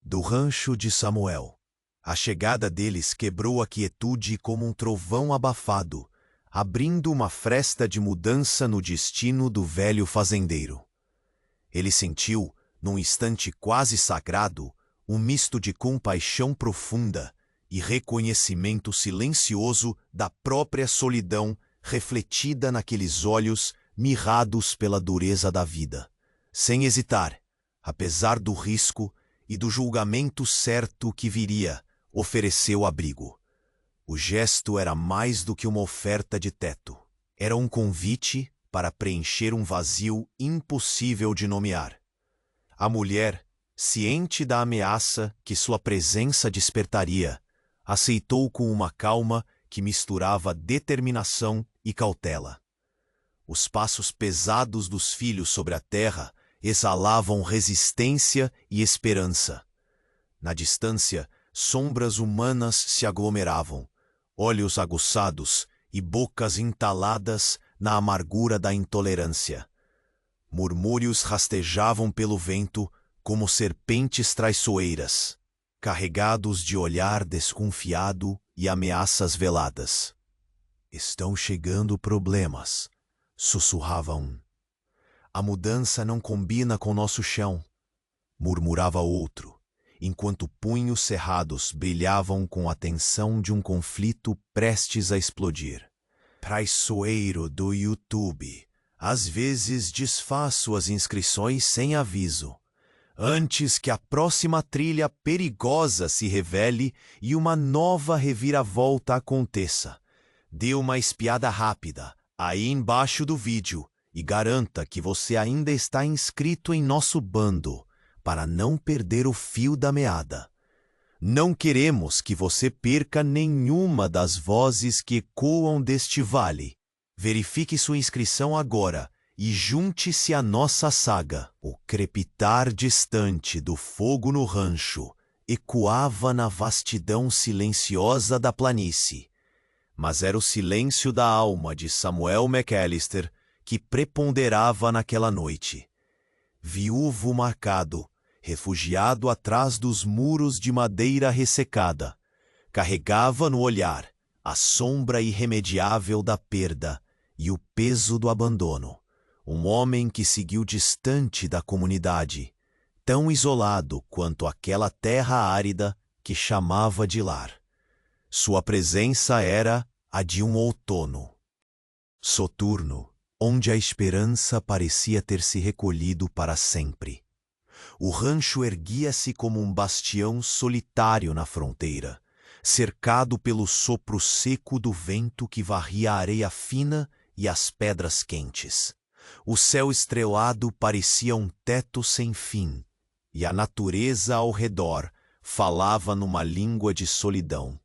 do rancho de Samuel. A chegada deles quebrou a quietude como um trovão abafado, abrindo uma fresta de mudança no destino do velho fazendeiro. Ele sentiu, num instante quase sagrado, um misto de compaixão profunda e reconhecimento silencioso da própria solidão refletida naqueles olhos mirrados pela dureza da vida. Sem hesitar, apesar do risco e do julgamento certo que viria, ofereceu abrigo. O gesto era mais do que uma oferta de teto. Era um convite para preencher um vazio impossível de nomear. A mulher, ciente da ameaça que sua presença despertaria, aceitou com uma calma que misturava determinação e cautela. Os passos pesados dos filhos sobre a terra exalavam resistência e esperança. Na distância, sombras humanas se aglomeravam, olhos aguçados e bocas entaladas na amargura da intolerância. Murmúrios rastejavam pelo vento como serpentes traiçoeiras, carregados de olhar desconfiado e ameaças veladas. Estão chegando problemas, sussurrava um. A mudança não combina com nosso chão, murmurava outro, enquanto punhos cerrados brilhavam com a tensão de um conflito prestes a explodir. Traiçoeiro do YouTube, às vezes desfaz suas inscrições sem aviso, antes que a próxima trilha perigosa se revele e uma nova reviravolta aconteça. Dê uma espiada rápida aí embaixo do vídeo e garanta que você ainda está inscrito em nosso bando para não perder o fio da meada. Não queremos que você perca nenhuma das vozes que ecoam deste vale. Verifique sua inscrição agora e junte-se à nossa saga. O crepitar distante do fogo no rancho ecoava na vastidão silenciosa da planície. Mas era o silêncio da alma de Samuel McAllister que preponderava naquela noite. Viúvo marcado, refugiado atrás dos muros de madeira ressecada, carregava no olhar a sombra irremediável da perda e o peso do abandono. Um homem que seguiu distante da comunidade, tão isolado quanto aquela terra árida que chamava de lar. Sua presença era a de um outono soturno, onde a esperança parecia ter se recolhido para sempre. O rancho erguia-se como um bastião solitário na fronteira, cercado pelo sopro seco do vento que varria a areia fina e as pedras quentes. O céu estrelado parecia um teto sem fim, e a natureza ao redor falava numa língua de solidão.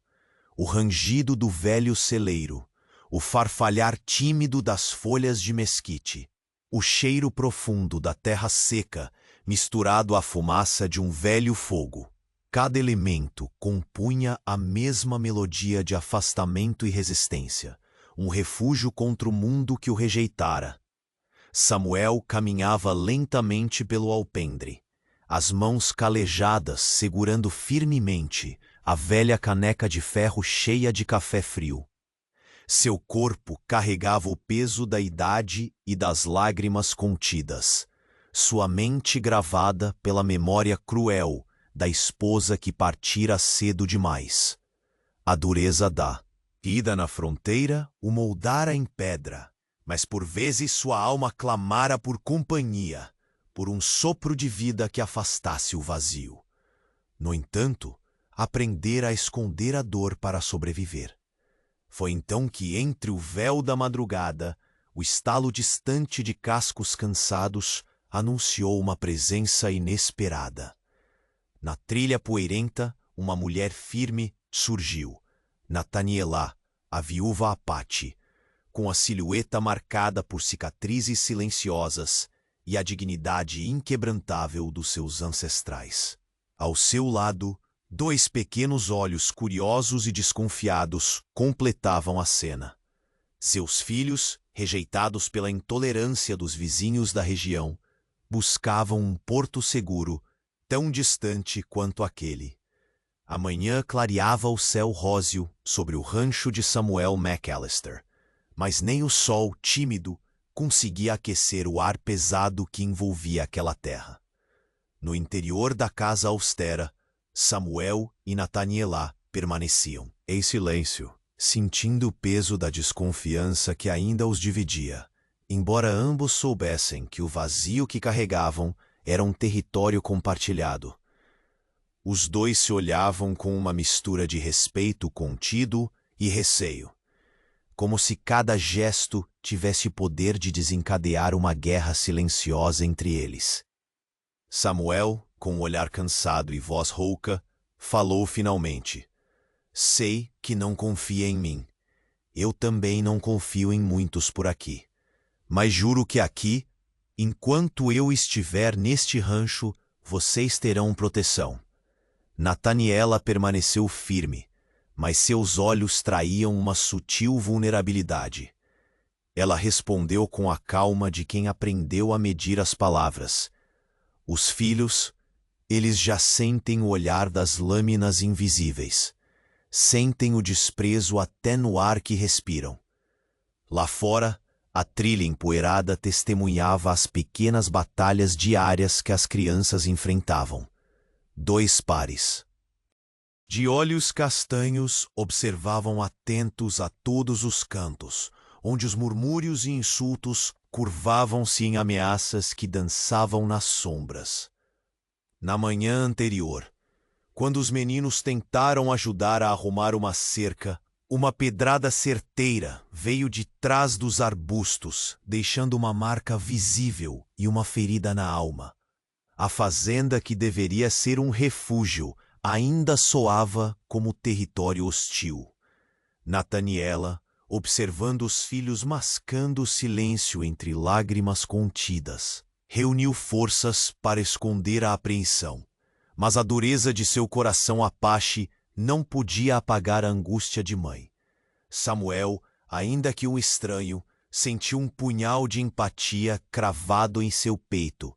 O rangido do velho celeiro, o farfalhar tímido das folhas de mesquite, o cheiro profundo da terra seca misturado à fumaça de um velho fogo. Cada elemento compunha a mesma melodia de afastamento e resistência, um refúgio contra o mundo que o rejeitara. Samuel caminhava lentamente pelo alpendre, as mãos calejadas segurando firmemente a velha caneca de ferro cheia de café frio. Seu corpo carregava o peso da idade e das lágrimas contidas, sua mente gravada pela memória cruel da esposa que partira cedo demais. A dureza da vida na fronteira o moldara em pedra, mas por vezes sua alma clamara por companhia, por um sopro de vida que afastasse o vazio. No entanto, aprendera a esconder a dor para sobreviver. Foi então que, entre o véu da madrugada, o estalo distante de cascos cansados anunciou uma presença inesperada. Na trilha poeirenta, uma mulher firme surgiu, Nathanielá, a viúva Apache, com a silhueta marcada por cicatrizes silenciosas e a dignidade inquebrantável dos seus ancestrais. Ao seu lado, 2 pequenos olhos curiosos e desconfiados completavam a cena. Seus filhos, rejeitados pela intolerância dos vizinhos da região, buscavam um porto seguro, tão distante quanto aquele. A manhã clareava o céu róseo sobre o rancho de Samuel McAllister, mas nem o sol tímido conseguia aquecer o ar pesado que envolvia aquela terra. No interior da casa austera, Samuel e Natanielá permaneciam, em silêncio, sentindo o peso da desconfiança que ainda os dividia, embora ambos soubessem que o vazio que carregavam era um território compartilhado. Os dois se olhavam com uma mistura de respeito contido e receio, como se cada gesto tivesse poder de desencadear uma guerra silenciosa entre eles. Samuel, com um olhar cansado e voz rouca, falou finalmente. Sei que não confia em mim. Eu também não confio em muitos por aqui. Mas juro que aqui, enquanto eu estiver neste rancho, vocês terão proteção. Nataniela permaneceu firme, mas seus olhos traíam uma sutil vulnerabilidade. Ela respondeu com a calma de quem aprendeu a medir as palavras. Os filhos, eles já sentem o olhar das lâminas invisíveis. Sentem o desprezo até no ar que respiram. Lá fora, a trilha empoeirada testemunhava as pequenas batalhas diárias que as crianças enfrentavam. 2 pares de olhos castanhos observavam atentos a todos os cantos, onde os murmúrios e insultos curvavam-se em ameaças que dançavam nas sombras. Na manhã anterior, quando os meninos tentaram ajudar a arrumar uma cerca, uma pedrada certeira veio de trás dos arbustos, deixando uma marca visível e uma ferida na alma. A fazenda, que deveria ser um refúgio, ainda soava como território hostil. Nataniela, observando os filhos mascando o silêncio entre lágrimas contidas, reuniu forças para esconder a apreensão. Mas a dureza de seu coração apache não podia apagar a angústia de mãe. Samuel, ainda que um estranho, sentiu um punhal de empatia cravado em seu peito.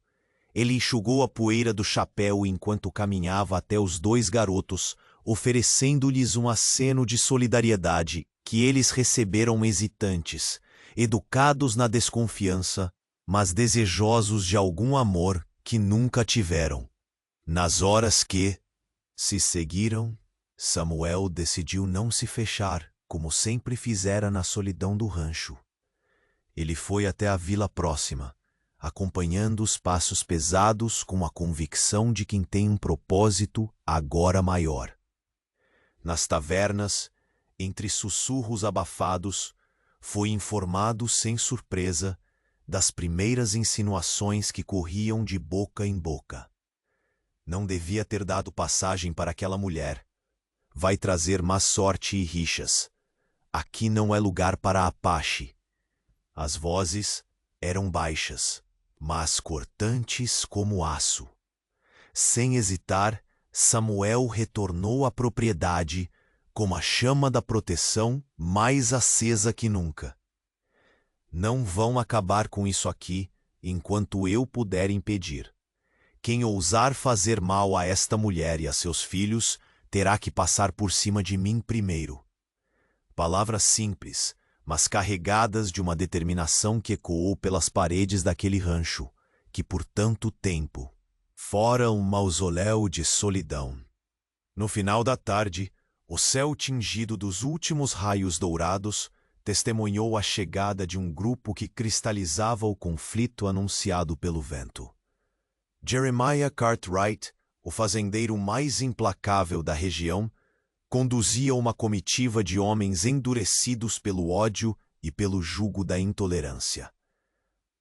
Ele enxugou a poeira do chapéu enquanto caminhava até os 2 garotos, oferecendo-lhes um aceno de solidariedade que eles receberam hesitantes, educados na desconfiança, mas desejosos de algum amor que nunca tiveram. Nas horas que se seguiram, Samuel decidiu não se fechar, como sempre fizera na solidão do rancho. Ele foi até a vila próxima, acompanhando os passos pesados com a convicção de quem tem um propósito agora maior. Nas tavernas, entre sussurros abafados, foi informado sem surpresa das primeiras insinuações que corriam de boca em boca. Não devia ter dado passagem para aquela mulher. Vai trazer má sorte e rixas. Aqui não é lugar para Apache. As vozes eram baixas, mas cortantes como aço. Sem hesitar, Samuel retornou à propriedade como a chama da proteção mais acesa que nunca. Não vão acabar com isso aqui enquanto eu puder impedir. Quem ousar fazer mal a esta mulher e a seus filhos terá que passar por cima de mim primeiro. Palavras simples, mas carregadas de uma determinação que ecoou pelas paredes daquele rancho, que por tanto tempo fora um mausoléu de solidão. No final da tarde, o céu tingido dos últimos raios dourados testemunhou a chegada de um grupo que cristalizava o conflito anunciado pelo vento. Jeremiah Cartwright, o fazendeiro mais implacável da região, conduzia uma comitiva de homens endurecidos pelo ódio e pelo jugo da intolerância.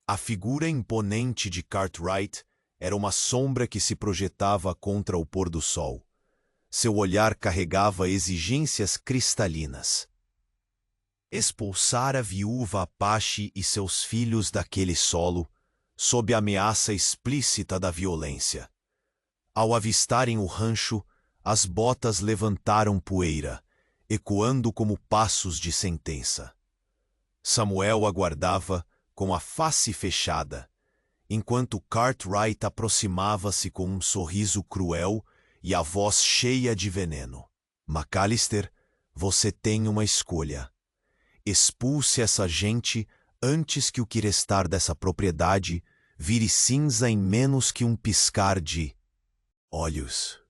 A figura imponente de Cartwright era uma sombra que se projetava contra o pôr do sol. Seu olhar carregava exigências cristalinas. Expulsar a viúva Apache e seus filhos daquele solo, sob a ameaça explícita da violência. Ao avistarem o rancho, as botas levantaram poeira, ecoando como passos de sentença. Samuel aguardava com a face fechada, enquanto Cartwright aproximava-se com um sorriso cruel e a voz cheia de veneno. McAllister, você tem uma escolha. Expulse essa gente antes que o que restar dessa propriedade vire cinza em menos que um piscar de olhos.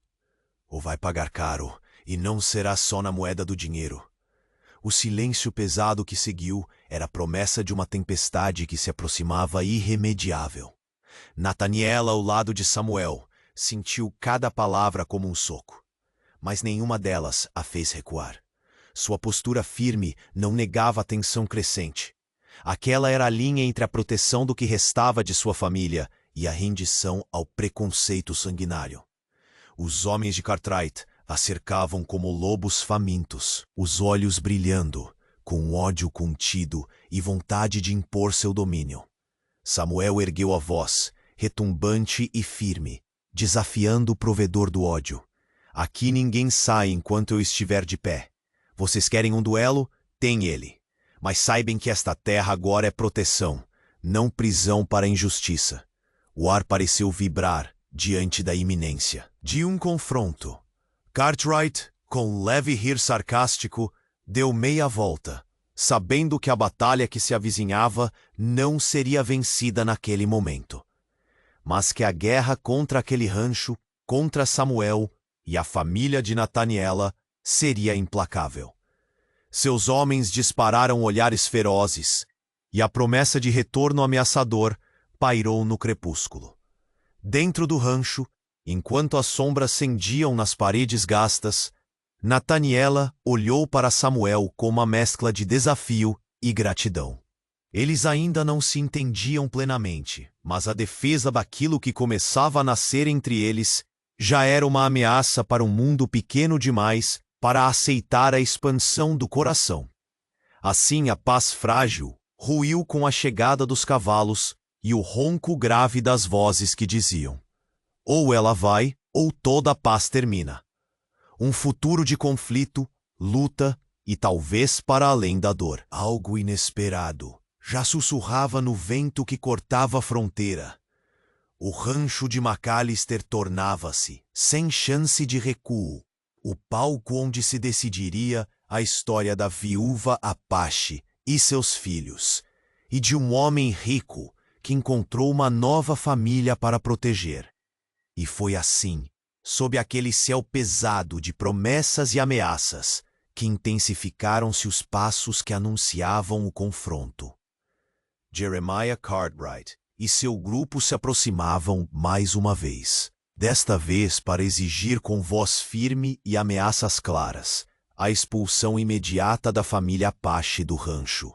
Ou vai pagar caro, e não será só na moeda do dinheiro. O silêncio pesado que seguiu era a promessa de uma tempestade que se aproximava irremediável. Nathaniela, ao lado de Samuel, sentiu cada palavra como um soco, mas nenhuma delas a fez recuar. Sua postura firme não negava a tensão crescente. Aquela era a linha entre a proteção do que restava de sua família e a rendição ao preconceito sanguinário. Os homens de Cartwright a cercavam como lobos famintos, os olhos brilhando, com ódio contido e vontade de impor seu domínio. Samuel ergueu a voz, retumbante e firme, desafiando o provedor do ódio. Aqui ninguém sai enquanto eu estiver de pé. Vocês querem um duelo? Tem ele. Mas saibam que esta terra agora é proteção, não prisão para a injustiça. O ar pareceu vibrar diante da iminência de um confronto. Cartwright, com leve rir sarcástico, deu meia volta, sabendo que a batalha que se avizinhava não seria vencida naquele momento, mas que a guerra contra aquele rancho, contra Samuel e a família de Nathaniela seria implacável. Seus homens dispararam olhares ferozes, e a promessa de retorno ameaçador pairou no crepúsculo. Dentro do rancho, enquanto as sombras cendiam nas paredes gastas, Nathaniela olhou para Samuel com uma mescla de desafio e gratidão. Eles ainda não se entendiam plenamente, mas a defesa daquilo que começava a nascer entre eles já era uma ameaça para um mundo pequeno demais para aceitar a expansão do coração. Assim, a paz frágil ruiu com a chegada dos cavalos e o ronco grave das vozes que diziam: ou ela vai, ou toda a paz termina. Um futuro de conflito, luta e talvez para além da dor. Algo inesperado já sussurrava no vento que cortava a fronteira. O rancho de McAllister tornava-se, sem chance de recuo, o palco onde se decidiria a história da viúva Apache e seus filhos, e de um homem rico que encontrou uma nova família para proteger. E foi assim, sob aquele céu pesado de promessas e ameaças, que intensificaram-se os passos que anunciavam o confronto. Jeremiah Cartwright e seu grupo se aproximavam mais uma vez, desta vez para exigir com voz firme e ameaças claras a expulsão imediata da família Apache do rancho,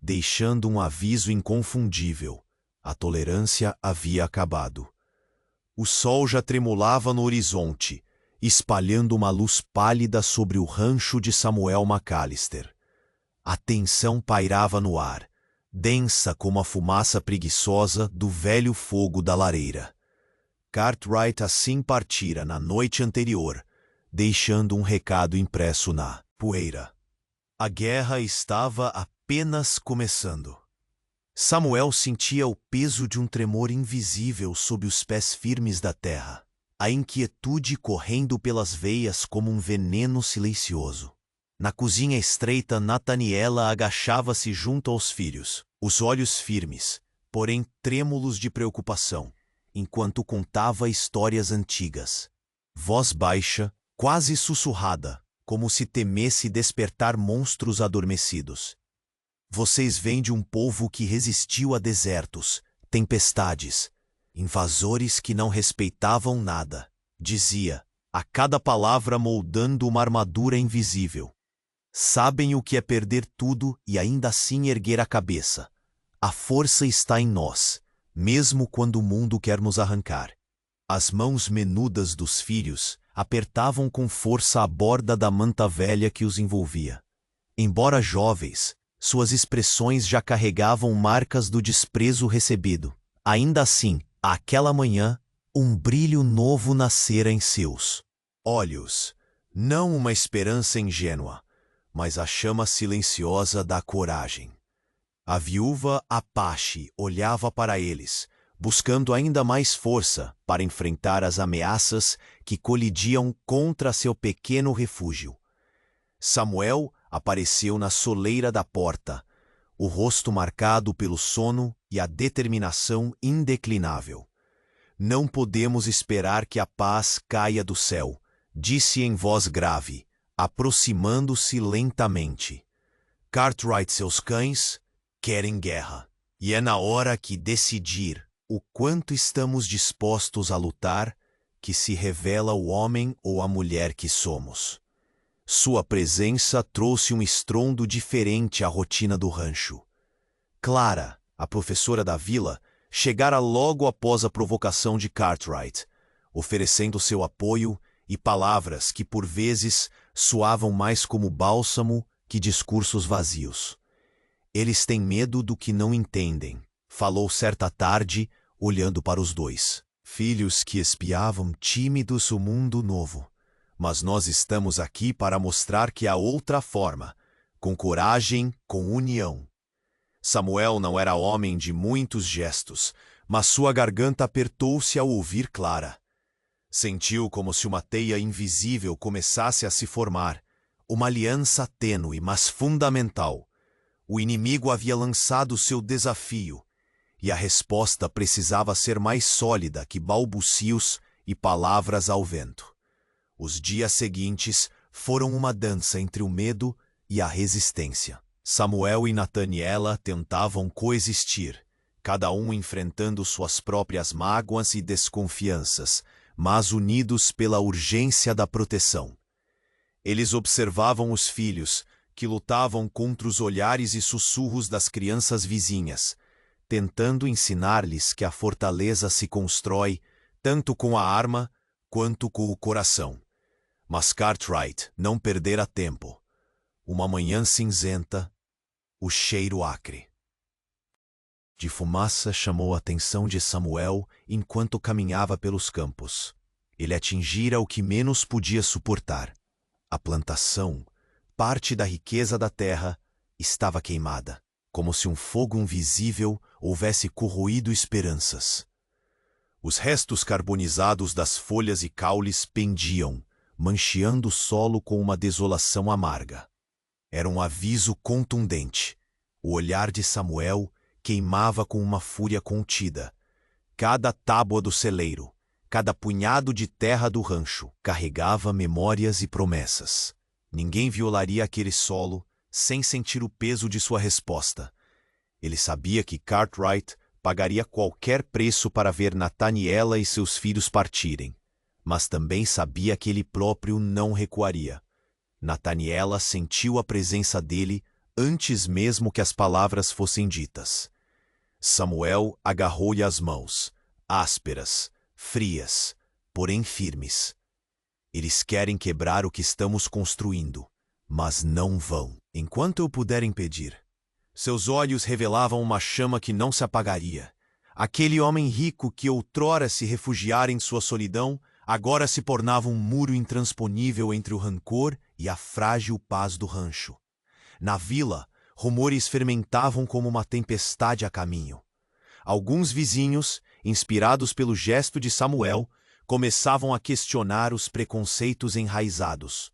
deixando um aviso inconfundível: a tolerância havia acabado. O sol já tremulava no horizonte, espalhando uma luz pálida sobre o rancho de Samuel McAllister. A tensão pairava no ar, densa como a fumaça preguiçosa do velho fogo da lareira. Cartwright assim partira na noite anterior, deixando um recado impresso na poeira. A guerra estava apenas começando. Samuel sentia o peso de um tremor invisível sob os pés firmes da terra, a inquietude correndo pelas veias como um veneno silencioso. Na cozinha estreita, Nathaniela agachava-se junto aos filhos, os olhos firmes, porém trêmulos de preocupação, enquanto contava histórias antigas. Voz baixa, quase sussurrada, como se temesse despertar monstros adormecidos. Vocês vêm de um povo que resistiu a desertos, tempestades, invasores que não respeitavam nada, dizia, a cada palavra moldando uma armadura invisível. Sabem o que é perder tudo e ainda assim erguer a cabeça. A força está em nós, mesmo quando o mundo quer nos arrancar. As mãos menudas dos filhos apertavam com força a borda da manta velha que os envolvia. Embora jovens, suas expressões já carregavam marcas do desprezo recebido. Ainda assim, àquela manhã, um brilho novo nascera em seus olhos. Não uma esperança ingênua, mas a chama silenciosa da coragem. A viúva Apache olhava para eles, buscando ainda mais força para enfrentar as ameaças que colidiam contra seu pequeno refúgio. Samuel apareceu na soleira da porta, o rosto marcado pelo sono e a determinação indeclinável. Não podemos esperar que a paz caia do céu, disse em voz grave, aproximando-se lentamente. Cartwright e seus cães querem guerra, e é na hora que decidir o quanto estamos dispostos a lutar que se revela o homem ou a mulher que somos. Sua presença trouxe um estrondo diferente à rotina do rancho. Clara, a professora da vila, chegara logo após a provocação de Cartwright, oferecendo seu apoio e palavras que por vezes soavam mais como bálsamo que discursos vazios. Eles têm medo do que não entendem, falou certa tarde, olhando para os dois. Filhos que espiavam tímidos o mundo novo. Mas nós estamos aqui para mostrar que há outra forma, com coragem, com união. Samuel não era homem de muitos gestos, mas sua garganta apertou-se ao ouvir Clara. Sentiu como se uma teia invisível começasse a se formar, uma aliança tênue, mas fundamental. O inimigo havia lançado seu desafio, e a resposta precisava ser mais sólida que balbucios e palavras ao vento. Os dias seguintes foram uma dança entre o medo e a resistência. Samuel e Nataniela tentavam coexistir, cada um enfrentando suas próprias mágoas e desconfianças, mas unidos pela urgência da proteção. Eles observavam os filhos, que lutavam contra os olhares e sussurros das crianças vizinhas, tentando ensinar-lhes que a fortaleza se constrói tanto com a arma quanto com o coração. Mas Cartwright não perdera tempo. Uma manhã cinzenta, o cheiro acre de fumaça chamou a atenção de Samuel enquanto caminhava pelos campos. Ele atingira o que menos podia suportar. A plantação, parte da riqueza da terra, estava queimada, como se um fogo invisível houvesse corroído esperanças. Os restos carbonizados das folhas e caules pendiam, mancheando o solo com uma desolação amarga. Era um aviso contundente. O olhar de Samuel queimava com uma fúria contida. Cada tábua do celeiro, cada punhado de terra do rancho, carregava memórias e promessas. Ninguém violaria aquele solo sem sentir o peso de sua resposta. Ele sabia que Cartwright pagaria qualquer preço para ver Nataniela e seus filhos partirem, mas também sabia que ele próprio não recuaria. Nataniela sentiu a presença dele antes mesmo que as palavras fossem ditas. Samuel agarrou-lhe as mãos, ásperas, frias, porém firmes. Eles querem quebrar o que estamos construindo, mas não vão, enquanto eu puder impedir. Seus olhos revelavam uma chama que não se apagaria. Aquele homem rico que outrora se refugiara em sua solidão, agora se tornava um muro intransponível entre o rancor e a frágil paz do rancho. Na vila, rumores fermentavam como uma tempestade a caminho. Alguns vizinhos, inspirados pelo gesto de Samuel, começavam a questionar os preconceitos enraizados.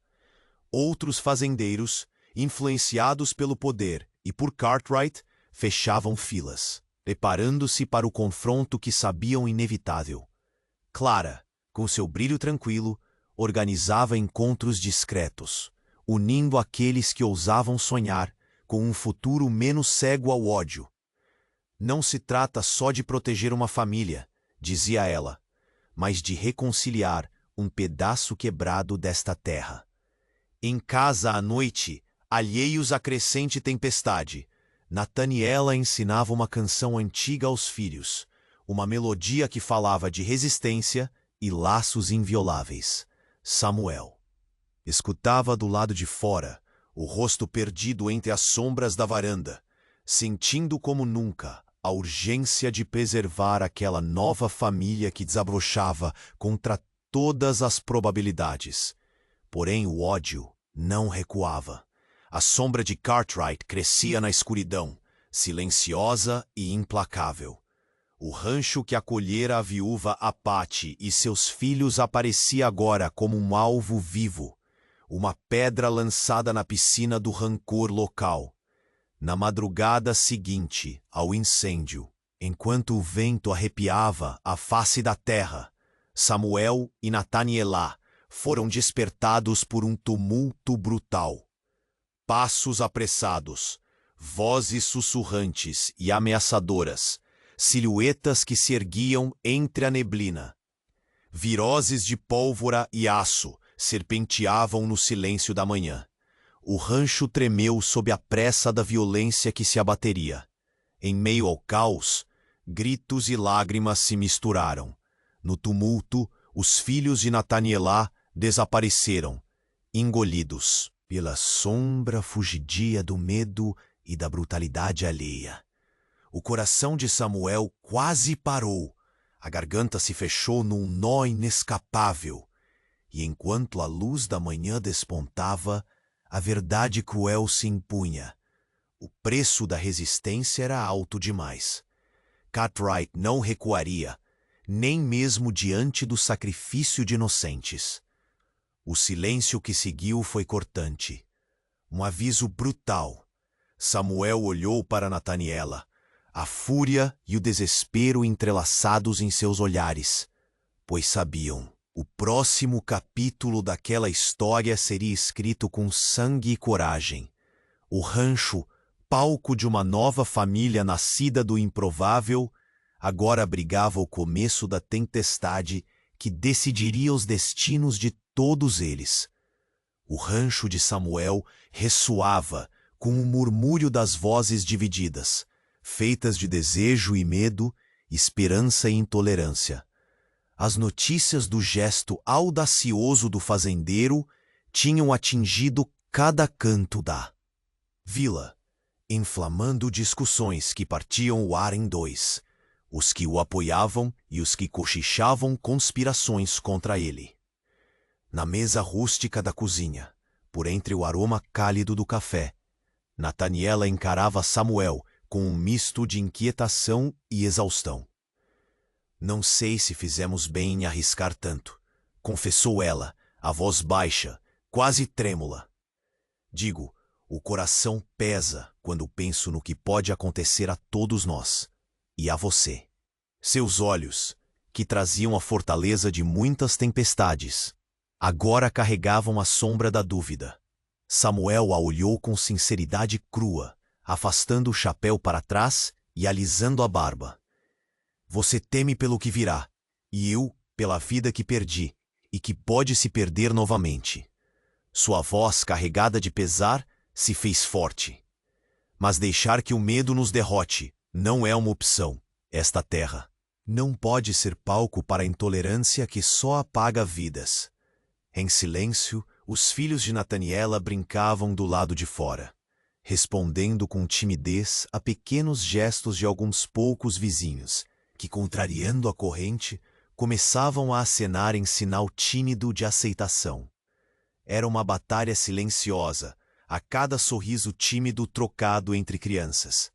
Outros fazendeiros, influenciados pelo poder e por Cartwright, fechavam filas, preparando-se para o confronto que sabiam inevitável. Clara, com seu brilho tranquilo, organizava encontros discretos, unindo aqueles que ousavam sonhar com um futuro menos cego ao ódio. Não se trata só de proteger uma família, dizia ela, mas de reconciliar um pedaço quebrado desta terra. Em casa à noite, alheios à crescente tempestade, Nataniela ensinava uma canção antiga aos filhos, uma melodia que falava de resistência e laços invioláveis. Samuel escutava do lado de fora, o rosto perdido entre as sombras da varanda, sentindo como nunca a urgência de preservar aquela nova família que desabrochava contra todas as probabilidades. Porém, o ódio não recuava. A sombra de Cartwright crescia na escuridão, silenciosa e implacável. O rancho que acolhera a viúva Apate e seus filhos aparecia agora como um alvo vivo, uma pedra lançada na piscina do rancor local. Na madrugada seguinte ao incêndio, enquanto o vento arrepiava a face da terra, Samuel e Natanielá foram despertados por um tumulto brutal. Passos apressados, vozes sussurrantes e ameaçadoras, silhuetas que se erguiam entre a neblina. Virozes de pólvora e aço serpenteavam no silêncio da manhã. O rancho tremeu sob a pressa da violência que se abateria. Em meio ao caos, gritos e lágrimas se misturaram. No tumulto, os filhos de Natanielá desapareceram, engolidos pela sombra fugidia do medo e da brutalidade alheia. O coração de Samuel quase parou. A garganta se fechou num nó inescapável. E enquanto a luz da manhã despontava, a verdade cruel se impunha. O preço da resistência era alto demais. Cartwright não recuaria, nem mesmo diante do sacrifício de inocentes. O silêncio que seguiu foi cortante. Um aviso brutal. Samuel olhou para Nataniela, a fúria e o desespero entrelaçados em seus olhares, pois sabiam. O próximo capítulo daquela história seria escrito com sangue e coragem. O rancho, palco de uma nova família nascida do improvável, agora abrigava o começo da tempestade que decidiria os destinos de todos eles. O rancho de Samuel ressoava com o murmúrio das vozes divididas, feitas de desejo e medo, esperança e intolerância. As notícias do gesto audacioso do fazendeiro tinham atingido cada canto da vila, inflamando discussões que partiam o ar em dois, os que o apoiavam e os que cochichavam conspirações contra ele. Na mesa rústica da cozinha, por entre o aroma cálido do café, Nataniela encarava Samuel com um misto de inquietação e exaustão. Não sei se fizemos bem em arriscar tanto, confessou ela, a voz baixa, quase trêmula. Digo, o coração pesa quando penso no que pode acontecer a todos nós, e a você. Seus olhos, que traziam a fortaleza de muitas tempestades, agora carregavam a sombra da dúvida. Samuel a olhou com sinceridade crua, afastando o chapéu para trás e alisando a barba. Você teme pelo que virá, e eu pela vida que perdi, e que pode se perder novamente. Sua voz, carregada de pesar, se fez forte. Mas deixar que o medo nos derrote não é uma opção. Esta terra não pode ser palco para a intolerância que só apaga vidas. Em silêncio, os filhos de Nataniela brincavam do lado de fora, respondendo com timidez a pequenos gestos de alguns poucos vizinhos, que, contrariando a corrente, começavam a acenar em sinal tímido de aceitação. Era uma batalha silenciosa, a cada sorriso tímido trocado entre crianças.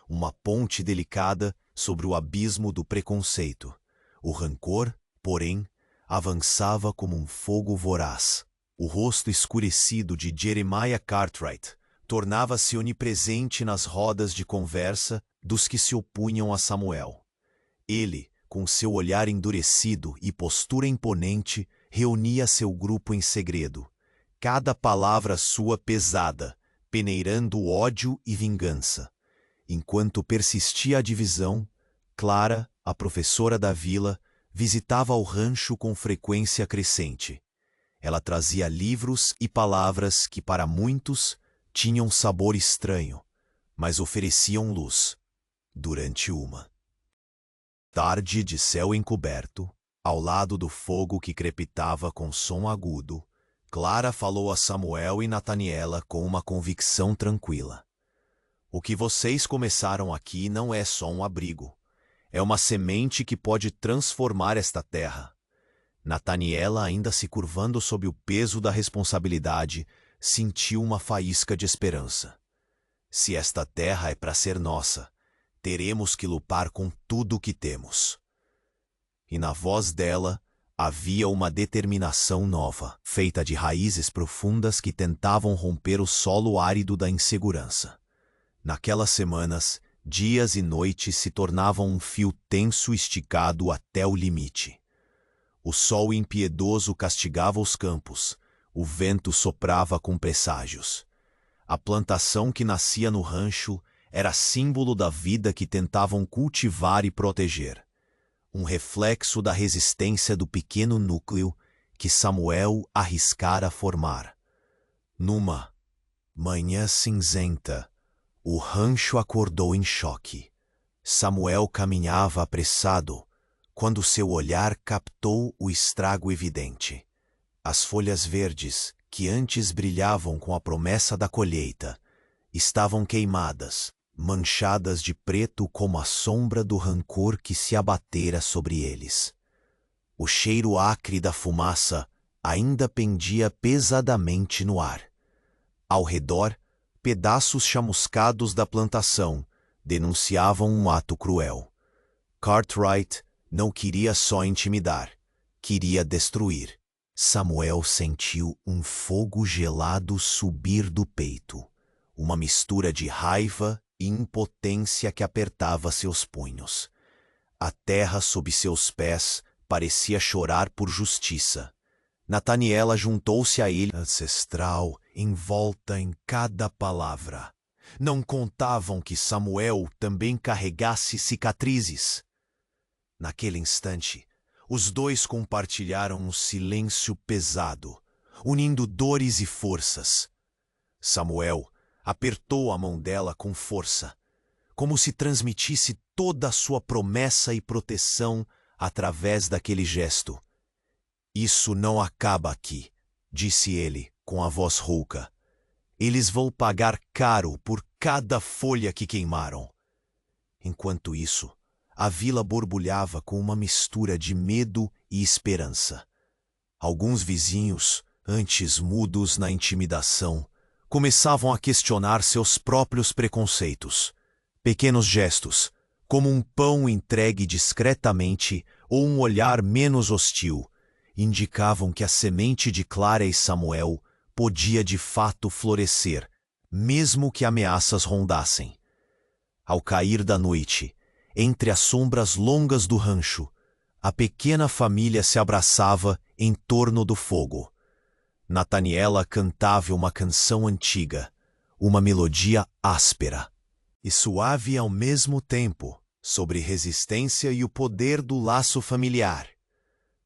Uma ponte delicada sobre o abismo do preconceito. O rancor, porém, avançava como um fogo voraz. O rosto escurecido de Jeremiah Cartwright tornava-se onipresente nas rodas de conversa dos que se opunham a Samuel. Ele, com seu olhar endurecido e postura imponente, reunia seu grupo em segredo. Cada palavra sua pesada, peneirando ódio e vingança. Enquanto persistia a divisão, Clara, a professora da vila, visitava o rancho com frequência crescente. Ela trazia livros e palavras que, para muitos, tinham sabor estranho, mas ofereciam luz. Durante uma tarde de céu encoberto, ao lado do fogo que crepitava com som agudo, Clara falou a Samuel e Nataniela com uma convicção tranquila. O que vocês começaram aqui não é só um abrigo. É uma semente que pode transformar esta terra. Nataniela, ainda se curvando sob o peso da responsabilidade, sentiu uma faísca de esperança. Se esta terra é para ser nossa, teremos que lutar com tudo o que temos. E na voz dela havia uma determinação nova, feita de raízes profundas que tentavam romper o solo árido da insegurança. Naquelas semanas, dias e noites se tornavam um fio tenso esticado até o limite. O sol impiedoso castigava os campos, o vento soprava com presságios. A plantação que nascia no rancho era símbolo da vida que tentavam cultivar e proteger. Um reflexo da resistência do pequeno núcleo que Samuel arriscara formar. Numa manhã cinzenta, o rancho acordou em choque. Samuel caminhava apressado, quando seu olhar captou o estrago evidente. As folhas verdes, que antes brilhavam com a promessa da colheita, estavam queimadas, manchadas de preto como a sombra do rancor que se abatera sobre eles. O cheiro acre da fumaça ainda pendia pesadamente no ar. Ao redor, pedaços chamuscados da plantação denunciavam um ato cruel. Cartwright não queria só intimidar, queria destruir. Samuel sentiu um fogo gelado subir do peito, uma mistura de raiva e impotência que apertava seus punhos. A terra sob seus pés parecia chorar por justiça. Nataniela juntou-se a ele, ancestral, envolta em cada palavra. Não contavam que Samuel também carregasse cicatrizes. Naquele instante, os dois compartilharam um silêncio pesado, unindo dores e forças. Samuel apertou a mão dela com força, como se transmitisse toda a sua promessa e proteção através daquele gesto. Isso não acaba aqui, disse ele com a voz rouca. Eles vão pagar caro por cada folha que queimaram. Enquanto isso, a vila borbulhava com uma mistura de medo e esperança. Alguns vizinhos, antes mudos na intimidação, começavam a questionar seus próprios preconceitos. Pequenos gestos, como um pão entregue discretamente ou um olhar menos hostil, indicavam que a semente de Clara e Samuel podia de fato florescer, mesmo que ameaças rondassem. Ao cair da noite, entre as sombras longas do rancho, a pequena família se abraçava em torno do fogo. Nataniela cantava uma canção antiga, uma melodia áspera e suave ao mesmo tempo, sobre resistência e o poder do laço familiar.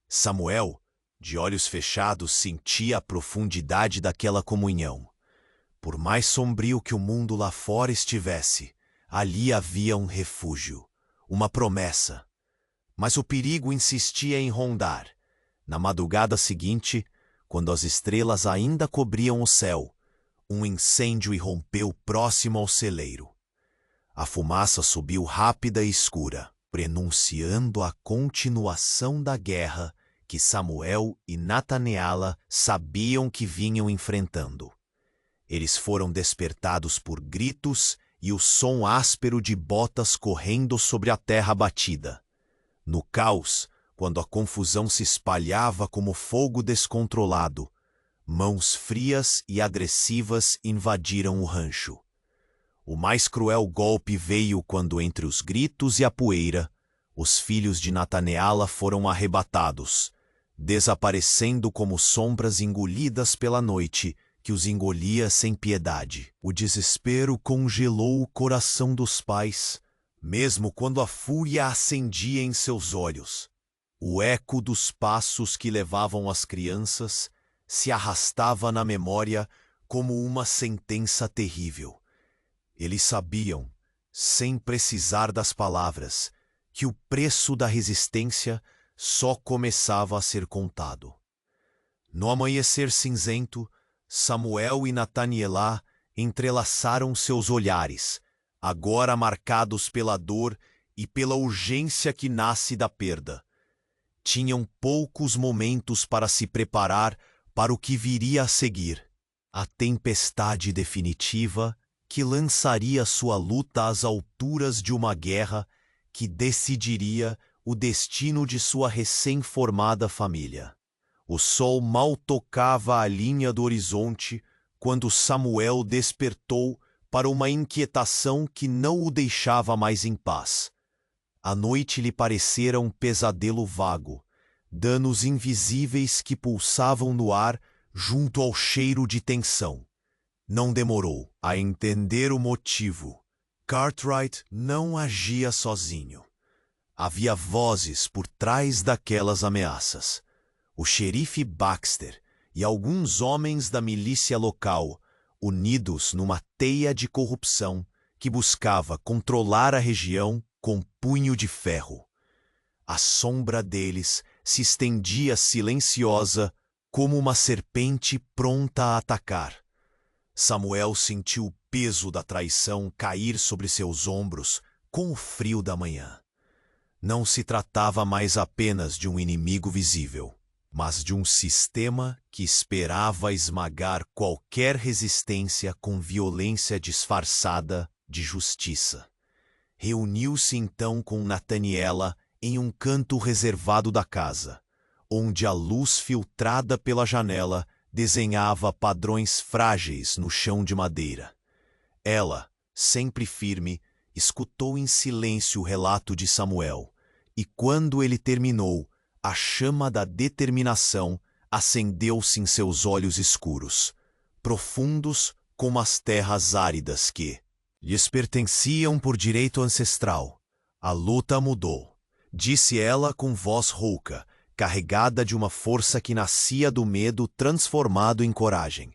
Samuel, de olhos fechados, sentia a profundidade daquela comunhão. Por mais sombrio que o mundo lá fora estivesse, ali havia um refúgio, uma promessa. Mas o perigo insistia em rondar. Na madrugada seguinte, quando as estrelas ainda cobriam o céu, um incêndio irrompeu próximo ao celeiro. A fumaça subiu rápida e escura, prenunciando a continuação da guerra que Samuel e Nataniela sabiam que vinham enfrentando. Eles foram despertados por gritos e o som áspero de botas correndo sobre a terra batida. No caos, quando a confusão se espalhava como fogo descontrolado, mãos frias e agressivas invadiram o rancho. O mais cruel golpe veio quando, entre os gritos e a poeira, os filhos de Nataniela foram arrebatados, desaparecendo como sombras engolidas pela noite que os engolia sem piedade. O desespero congelou o coração dos pais, mesmo quando a fúria acendia em seus olhos. O eco dos passos que levavam as crianças se arrastava na memória como uma sentença terrível. Eles sabiam, sem precisar das palavras, que o preço da resistência só começava a ser contado. No amanhecer cinzento, Samuel e Nataniela entrelaçaram seus olhares, agora marcados pela dor e pela urgência que nasce da perda. Tinham poucos momentos para se preparar para o que viria a seguir. A tempestade definitiva que lançaria sua luta às alturas de uma guerra que decidiria o destino de sua recém-formada família. O sol mal tocava a linha do horizonte quando Samuel despertou para uma inquietação que não o deixava mais em paz. A noite lhe parecera um pesadelo vago, danos invisíveis que pulsavam no ar junto ao cheiro de tensão. Não demorou a entender o motivo. Cartwright não agia sozinho. Havia vozes por trás daquelas ameaças. O xerife Baxter e alguns homens da milícia local, unidos numa teia de corrupção que buscava controlar a região com punho de ferro. A sombra deles se estendia silenciosa como uma serpente pronta a atacar. Samuel sentiu o peso da traição cair sobre seus ombros com o frio da manhã. Não se tratava mais apenas de um inimigo visível, mas de um sistema que esperava esmagar qualquer resistência com violência disfarçada de justiça. Reuniu-se então com Nathaniela em um canto reservado da casa, onde a luz filtrada pela janela desenhava padrões frágeis no chão de madeira. Ela, sempre firme, escutou em silêncio o relato de Samuel, e quando ele terminou, a chama da determinação acendeu-se em seus olhos escuros, profundos como as terras áridas que lhes pertenciam por direito ancestral. A luta mudou, disse ela com voz rouca, carregada de uma força que nascia do medo transformado em coragem.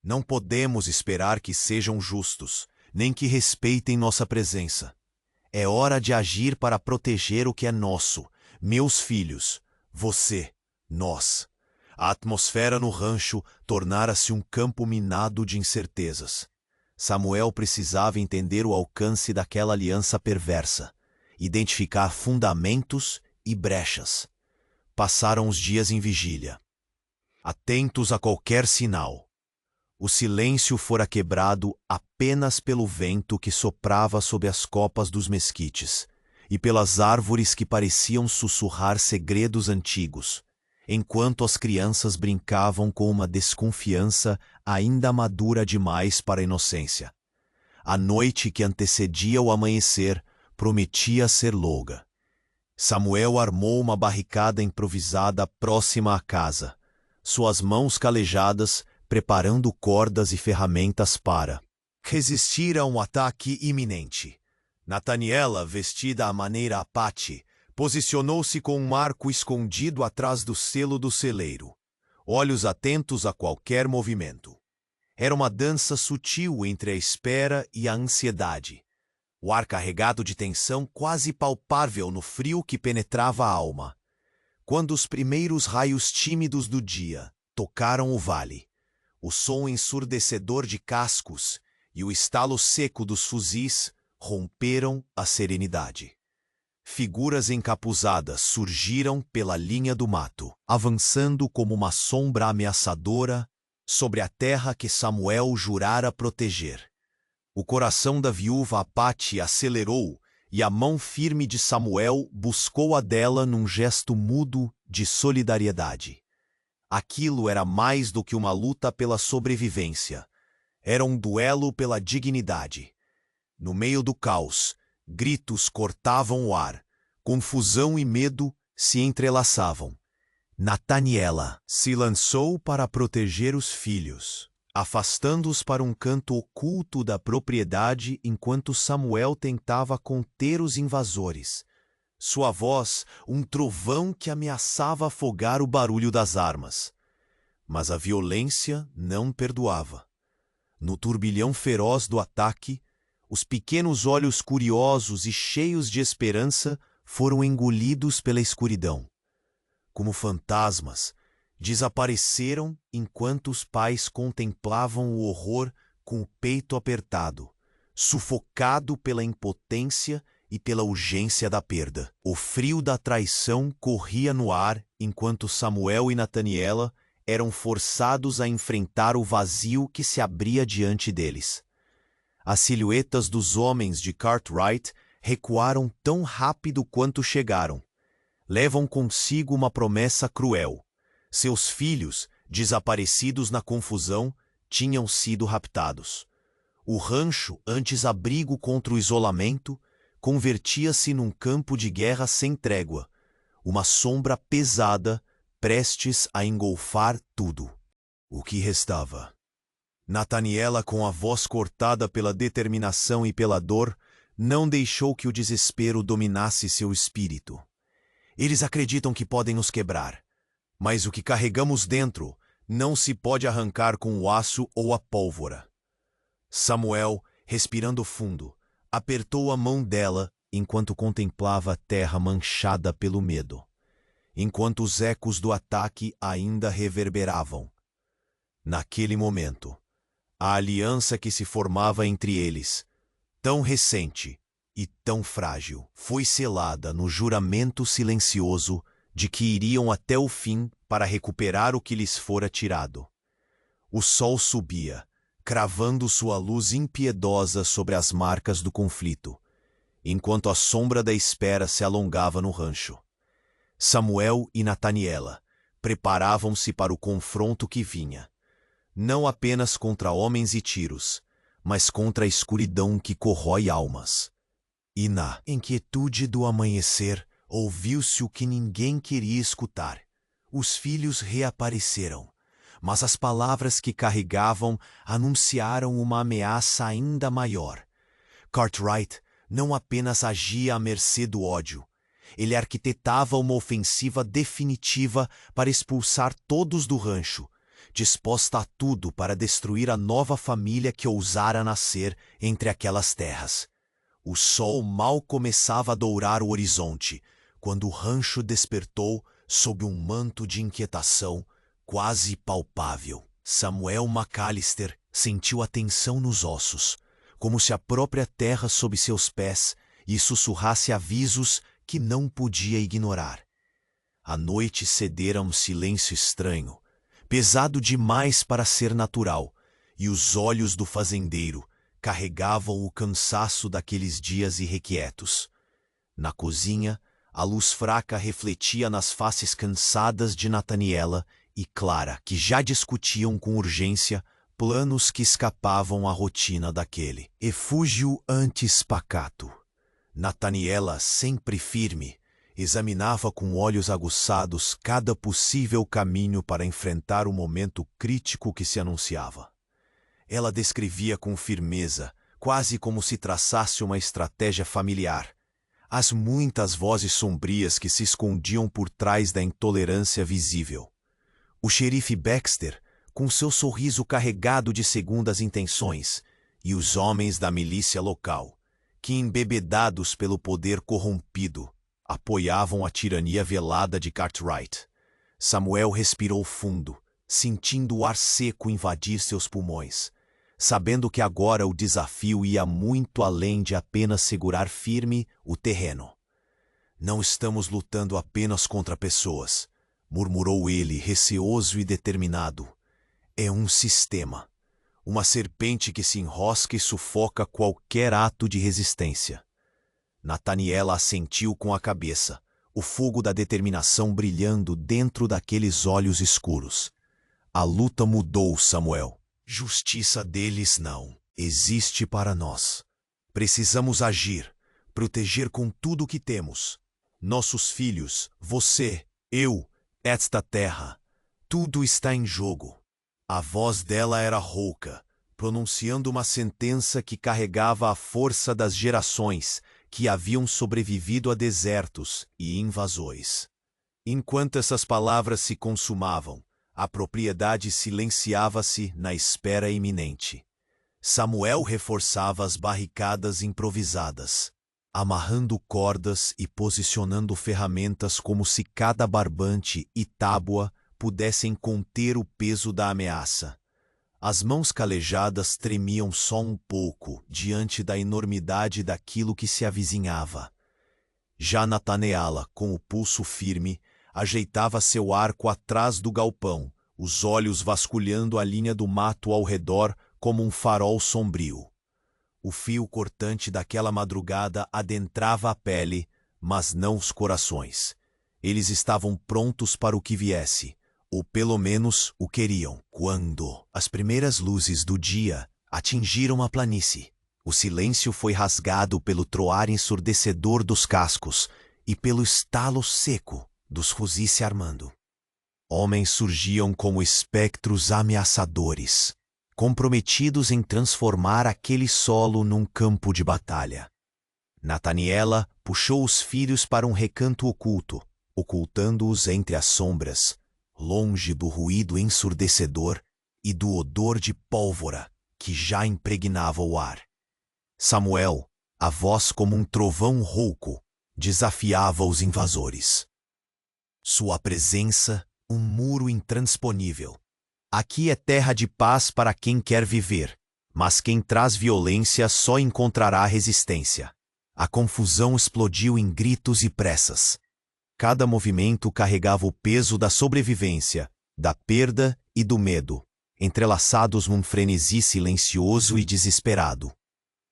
Não podemos esperar que sejam justos, nem que respeitem nossa presença. É hora de agir para proteger o que é nosso, meus filhos, você, nós. A atmosfera no rancho tornara-se um campo minado de incertezas. Samuel precisava entender o alcance daquela aliança perversa, identificar fundamentos e brechas. Passaram os dias em vigília, atentos a qualquer sinal. O silêncio fora quebrado apenas pelo vento que soprava sob as copas dos mesquites e pelas árvores que pareciam sussurrar segredos antigos, enquanto as crianças brincavam com uma desconfiança ainda madura demais para a inocência. A noite que antecedia o amanhecer prometia ser longa. Samuel armou uma barricada improvisada próxima à casa, suas mãos calejadas preparando cordas e ferramentas para resistir a um ataque iminente. Nathaniela, vestida à maneira Apache, posicionou-se com um arco escondido atrás do selo do celeiro, olhos atentos a qualquer movimento. Era uma dança sutil entre a espera e a ansiedade. O ar carregado de tensão quase palpável no frio que penetrava a alma. Quando os primeiros raios tímidos do dia tocaram o vale, o som ensurdecedor de cascos e o estalo seco dos fuzis romperam a serenidade. Figuras encapuzadas surgiram pela linha do mato, avançando como uma sombra ameaçadora sobre a terra que Samuel jurara proteger. O coração da viúva Apache acelerou e a mão firme de Samuel buscou a dela num gesto mudo de solidariedade. Aquilo era mais do que uma luta pela sobrevivência. Era um duelo pela dignidade. No meio do caos, gritos cortavam o ar. Confusão e medo se entrelaçavam. Nathaniela se lançou para proteger os filhos, afastando-os para um canto oculto da propriedade enquanto Samuel tentava conter os invasores. Sua voz, um trovão que ameaçava afogar o barulho das armas. Mas a violência não perdoava. No turbilhão feroz do ataque, os pequenos olhos curiosos e cheios de esperança foram engolidos pela escuridão. Como fantasmas, desapareceram enquanto os pais contemplavam o horror com o peito apertado, sufocado pela impotência e pela urgência da perda. O frio da traição corria no ar enquanto Samuel e Nathaniela eram forçados a enfrentar o vazio que se abria diante deles. As silhuetas dos homens de Cartwright recuaram tão rápido quanto chegaram. Levam consigo uma promessa cruel. Seus filhos, desaparecidos na confusão, tinham sido raptados. O rancho, antes abrigo contra o isolamento, convertia-se num campo de guerra sem trégua, uma sombra pesada, prestes a engolfar tudo. O que restava? Nathaniela, com a voz cortada pela determinação e pela dor, não deixou que o desespero dominasse seu espírito. Eles acreditam que podem nos quebrar, mas o que carregamos dentro não se pode arrancar com o aço ou a pólvora. Samuel, respirando fundo, apertou a mão dela enquanto contemplava a terra manchada pelo medo, enquanto os ecos do ataque ainda reverberavam. Naquele momento, a aliança que se formava entre eles, tão recente e tão frágil, foi selada no juramento silencioso de que iriam até o fim para recuperar o que lhes fora tirado. O sol subia, cravando sua luz impiedosa sobre as marcas do conflito, enquanto a sombra da espera se alongava no rancho. Samuel e Nathaniela preparavam-se para o confronto que vinha, não apenas contra homens e tiros, mas contra a escuridão que corrói almas. E na inquietude do amanhecer ouviu-se o que ninguém queria escutar. Os filhos reapareceram, mas as palavras que carregavam anunciaram uma ameaça ainda maior. Cartwright não apenas agia à mercê do ódio, ele arquitetava uma ofensiva definitiva para expulsar todos do rancho, disposta a tudo para destruir a nova família que ousara nascer entre aquelas terras. O sol mal começava a dourar o horizonte, quando o rancho despertou sob um manto de inquietação quase palpável. Samuel McAllister sentiu a tensão nos ossos, como se a própria terra sob seus pés lhe sussurrasse avisos que não podia ignorar. A noite cedera a um silêncio estranho, pesado demais para ser natural, e os olhos do fazendeiro carregavam o cansaço daqueles dias irrequietos. Na cozinha, a luz fraca refletia nas faces cansadas de Nathaniela e Clara, que já discutiam com urgência planos que escapavam à rotina daquele efúgio antes pacato. Nathaniela, sempre firme, examinava com olhos aguçados cada possível caminho para enfrentar o momento crítico que se anunciava. Ela descrevia com firmeza, quase como se traçasse uma estratégia familiar, as muitas vozes sombrias que se escondiam por trás da intolerância visível. O xerife Baxter, com seu sorriso carregado de segundas intenções, e os homens da milícia local, que, embebedados pelo poder corrompido, apoiavam a tirania velada de Cartwright. Samuel respirou fundo, sentindo o ar seco invadir seus pulmões, sabendo que agora o desafio ia muito além de apenas segurar firme o terreno. Não estamos lutando apenas contra pessoas, murmurou ele, receoso e determinado. É um sistema, uma serpente que se enrosca e sufoca qualquer ato de resistência. Nathaniela assentiu com a cabeça, o fogo da determinação brilhando dentro daqueles olhos escuros. A luta mudou, Samuel. Justiça deles não existe para nós. Precisamos agir, proteger com tudo o que temos. Nossos filhos, você, eu, esta terra, tudo está em jogo. A voz dela era rouca, pronunciando uma sentença que carregava a força das gerações que haviam sobrevivido a desertos e invasões. Enquanto essas palavras se consumavam, a propriedade silenciava-se na espera iminente. Samuel reforçava as barricadas improvisadas, amarrando cordas e posicionando ferramentas como se cada barbante e tábua pudessem conter o peso da ameaça. As mãos calejadas tremiam só um pouco diante da enormidade daquilo que se avizinhava. Já Nathaniela, com o pulso firme, ajeitava seu arco atrás do galpão, os olhos vasculhando a linha do mato ao redor como um farol sombrio. O fio cortante daquela madrugada adentrava a pele, mas não os corações. Eles estavam prontos para o que viesse, ou pelo menos o queriam. Quando as primeiras luzes do dia atingiram a planície, o silêncio foi rasgado pelo troar ensurdecedor dos cascos e pelo estalo seco dos fuzis se armando. Homens surgiam como espectros ameaçadores, comprometidos em transformar aquele solo num campo de batalha. Nataniela puxou os filhos para um recanto oculto, ocultando-os entre as sombras, longe do ruído ensurdecedor e do odor de pólvora que já impregnava o ar. Samuel, a voz como um trovão rouco, desafiava os invasores. Sua presença, um muro intransponível. Aqui é terra de paz para quem quer viver, mas quem traz violência só encontrará resistência. A confusão explodiu em gritos e pressas. Cada movimento carregava o peso da sobrevivência, da perda e do medo, entrelaçados num frenesi silencioso e desesperado.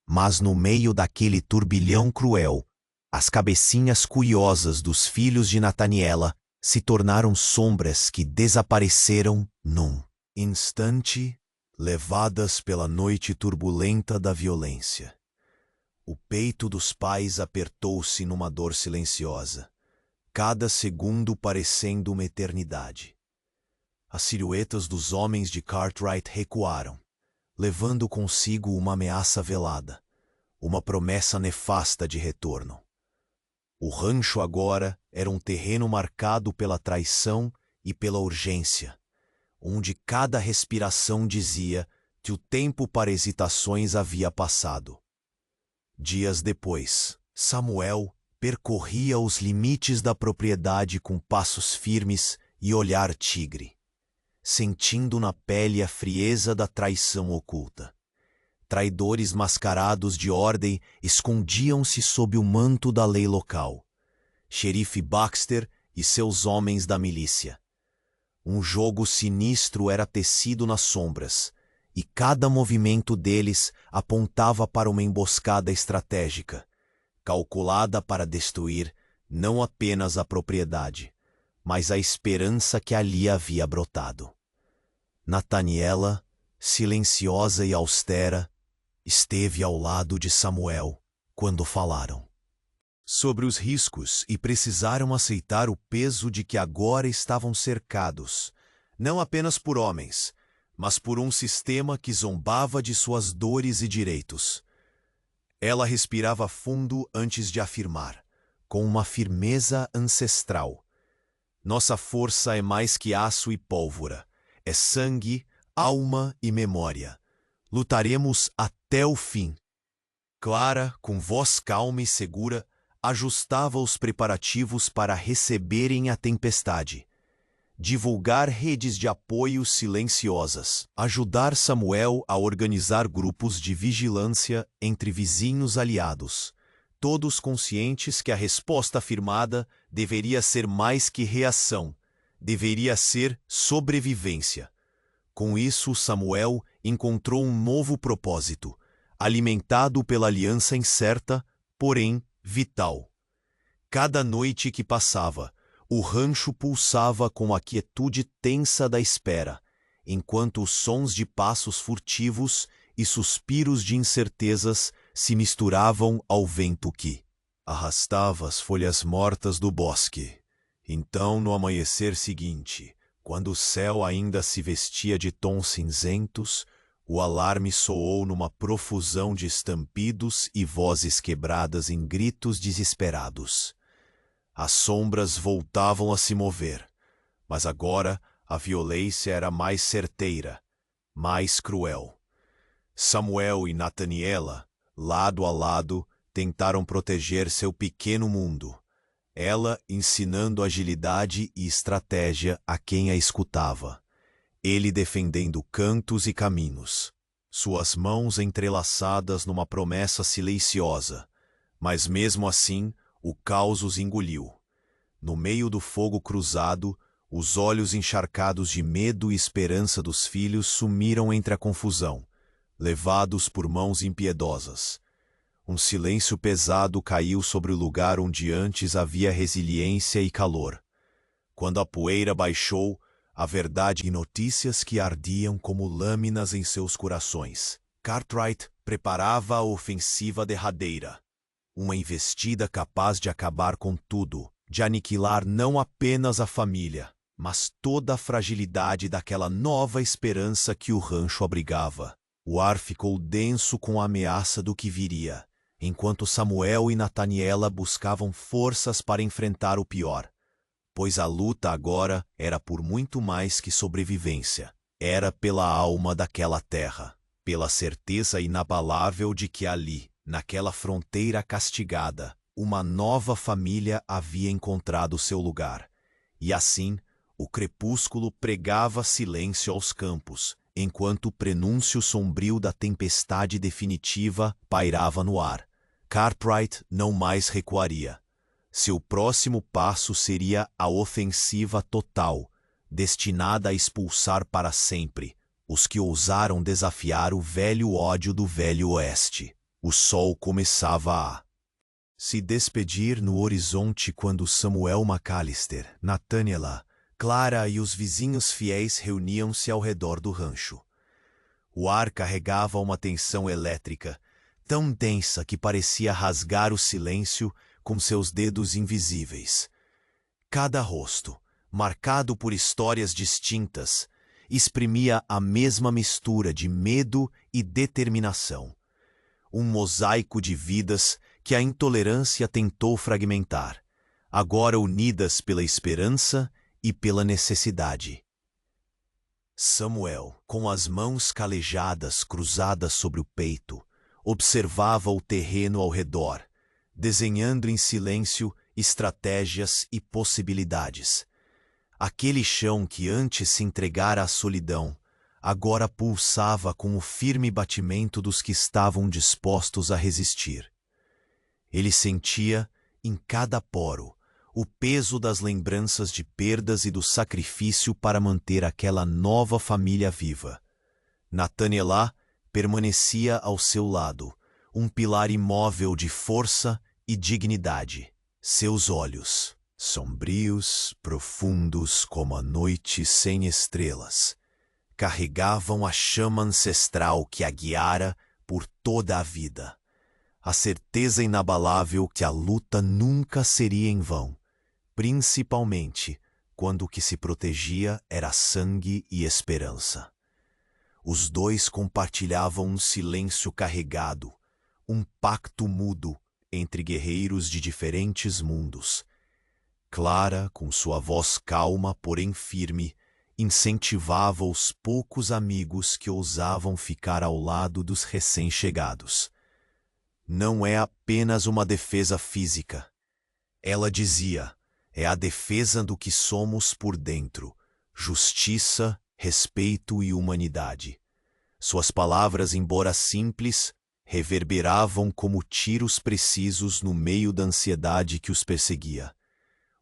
Mas no meio daquele turbilhão cruel, as cabecinhas curiosas dos filhos de Nataniela se tornaram sombras que desapareceram num instante, levadas pela noite turbulenta da violência. O peito dos pais apertou-se numa dor silenciosa, cada segundo parecendo uma eternidade. As silhuetas dos homens de Cartwright recuaram, levando consigo uma ameaça velada, uma promessa nefasta de retorno. O rancho agora era um terreno marcado pela traição e pela urgência, onde cada respiração dizia que o tempo para hesitações havia passado. Dias depois, Samuel percorria os limites da propriedade com passos firmes e olhar tigre, sentindo na pele a frieza da traição oculta. Traidores mascarados de ordem escondiam-se sob o manto da lei local. Xerife Baxter e seus homens da milícia. Um jogo sinistro era tecido nas sombras, e cada movimento deles apontava para uma emboscada estratégica, calculada para destruir não apenas a propriedade, mas a esperança que ali havia brotado. Nataniela, silenciosa e austera, esteve ao lado de Samuel quando falaram sobre os riscos e precisaram aceitar o peso de que agora estavam cercados, não apenas por homens, mas por um sistema que zombava de suas dores e direitos. Ela respirava fundo antes de afirmar, com uma firmeza ancestral: nossa força é mais que aço e pólvora, é sangue, alma e memória. Lutaremos até o fim. Clara, com voz calma e segura, ajustava os preparativos para receberem a tempestade. Divulgar redes de apoio silenciosas. Ajudar Samuel a organizar grupos de vigilância entre vizinhos aliados, todos conscientes que a resposta afirmada deveria ser mais que reação, deveria ser sobrevivência. Com isso, Samuel encontrou um novo propósito, alimentado pela aliança incerta, porém vital. Cada noite que passava, o rancho pulsava com a quietude tensa da espera, enquanto os sons de passos furtivos e suspiros de incertezas se misturavam ao vento que arrastava as folhas mortas do bosque. Então, no amanhecer seguinte, quando o céu ainda se vestia de tons cinzentos, o alarme soou numa profusão de estampidos e vozes quebradas em gritos desesperados. As sombras voltavam a se mover, mas agora a violência era mais certeira, mais cruel. Samuel e Nataniela, lado a lado, tentaram proteger seu pequeno mundo, ela ensinando agilidade e estratégia a quem a escutava, ele defendendo cantos e caminhos, suas mãos entrelaçadas numa promessa silenciosa, mas mesmo assim o caos os engoliu. No meio do fogo cruzado, os olhos encharcados de medo e esperança dos filhos sumiram entre a confusão, levados por mãos impiedosas. Um silêncio pesado caiu sobre o lugar onde antes havia resiliência e calor. Quando a poeira baixou, a verdade e notícias que ardiam como lâminas em seus corações. Cartwright preparava a ofensiva derradeira. Uma investida capaz de acabar com tudo, de aniquilar não apenas a família, mas toda a fragilidade daquela nova esperança que o rancho abrigava. O ar ficou denso com a ameaça do que viria, enquanto Samuel e Nataniela buscavam forças para enfrentar o pior. Pois a luta agora era por muito mais que sobrevivência. Era pela alma daquela terra, pela certeza inabalável de que ali, naquela fronteira castigada, uma nova família havia encontrado seu lugar. E assim, o crepúsculo pregava silêncio aos campos, enquanto o prenúncio sombrio da tempestade definitiva pairava no ar. Cartwright não mais recuaria. Seu próximo passo seria a ofensiva total, destinada a expulsar para sempre os que ousaram desafiar o velho ódio do Velho Oeste. O sol começava a se despedir no horizonte quando Samuel McAllister, Nataniela, Clara e os vizinhos fiéis reuniam-se ao redor do rancho. O ar carregava uma tensão elétrica, tão densa que parecia rasgar o silêncio com seus dedos invisíveis. Cada rosto, marcado por histórias distintas, exprimia a mesma mistura de medo e determinação. Um mosaico de vidas que a intolerância tentou fragmentar, agora unidas pela esperança e pela necessidade. Samuel, com as mãos calejadas cruzadas sobre o peito, observava o terreno ao redor, desenhando em silêncio estratégias e possibilidades. Aquele chão que antes se entregara à solidão, agora pulsava com o firme batimento dos que estavam dispostos a resistir. Ele sentia, em cada poro, o peso das lembranças de perdas e do sacrifício para manter aquela nova família viva. Nataniela permanecia ao seu lado, um pilar imóvel de força e dignidade. Seus olhos, sombrios, profundos como a noite sem estrelas, carregavam a chama ancestral que a guiara por toda a vida. A certeza inabalável que a luta nunca seria em vão, principalmente quando o que se protegia era sangue e esperança. Os dois compartilhavam um silêncio carregado, um pacto mudo entre guerreiros de diferentes mundos. Clara, com sua voz calma, porém firme, incentivava os poucos amigos que ousavam ficar ao lado dos recém-chegados. Não é apenas uma defesa física. Ela dizia, é a defesa do que somos por dentro, justiça, respeito e humanidade. Suas palavras, embora simples, reverberavam como tiros precisos no meio da ansiedade que os perseguia.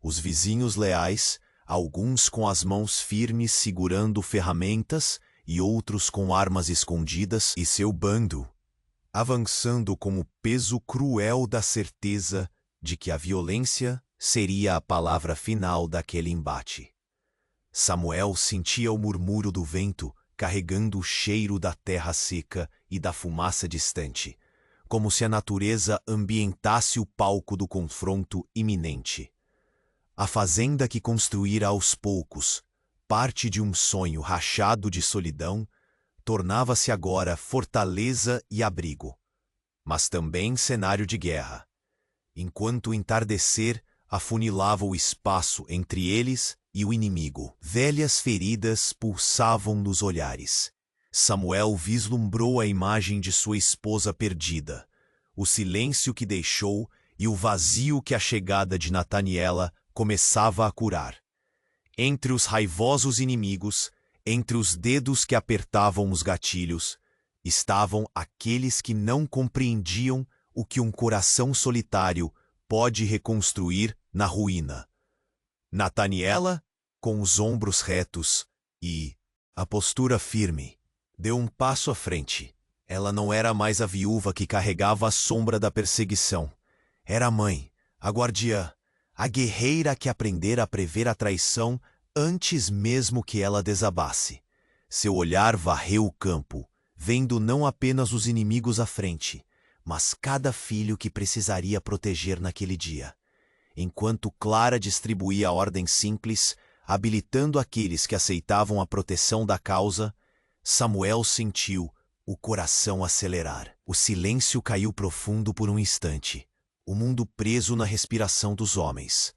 Os vizinhos leais, alguns com as mãos firmes segurando ferramentas e outros com armas escondidas, e seu bando, avançando com o peso cruel da certeza de que a violência seria a palavra final daquele embate. Samuel sentia o murmúrio do vento carregando o cheiro da terra seca e da fumaça distante, como se a natureza ambientasse o palco do confronto iminente. A fazenda que construíra aos poucos, parte de um sonho rachado de solidão, tornava-se agora fortaleza e abrigo, mas também cenário de guerra. Enquanto o entardecer afunilava o espaço entre eles e o inimigo, velhas feridas pulsavam nos olhares. Samuel vislumbrou a imagem de sua esposa perdida, o silêncio que deixou e o vazio que a chegada de Nataniela começava a curar. Entre os raivosos inimigos, entre os dedos que apertavam os gatilhos, estavam aqueles que não compreendiam o que um coração solitário pode reconstruir na ruína. Nataniela, com os ombros retos e a postura firme, deu um passo à frente. Ela não era mais a viúva que carregava a sombra da perseguição. Era a mãe, a guardiã, a guerreira que aprendera a prever a traição antes mesmo que ela desabasse. Seu olhar varreu o campo, vendo não apenas os inimigos à frente, mas cada filho que precisaria proteger naquele dia. Enquanto Clara distribuía a ordem simples, habilitando aqueles que aceitavam a proteção da causa, Samuel sentiu o coração acelerar. O silêncio caiu profundo por um instante, o mundo preso na respiração dos homens.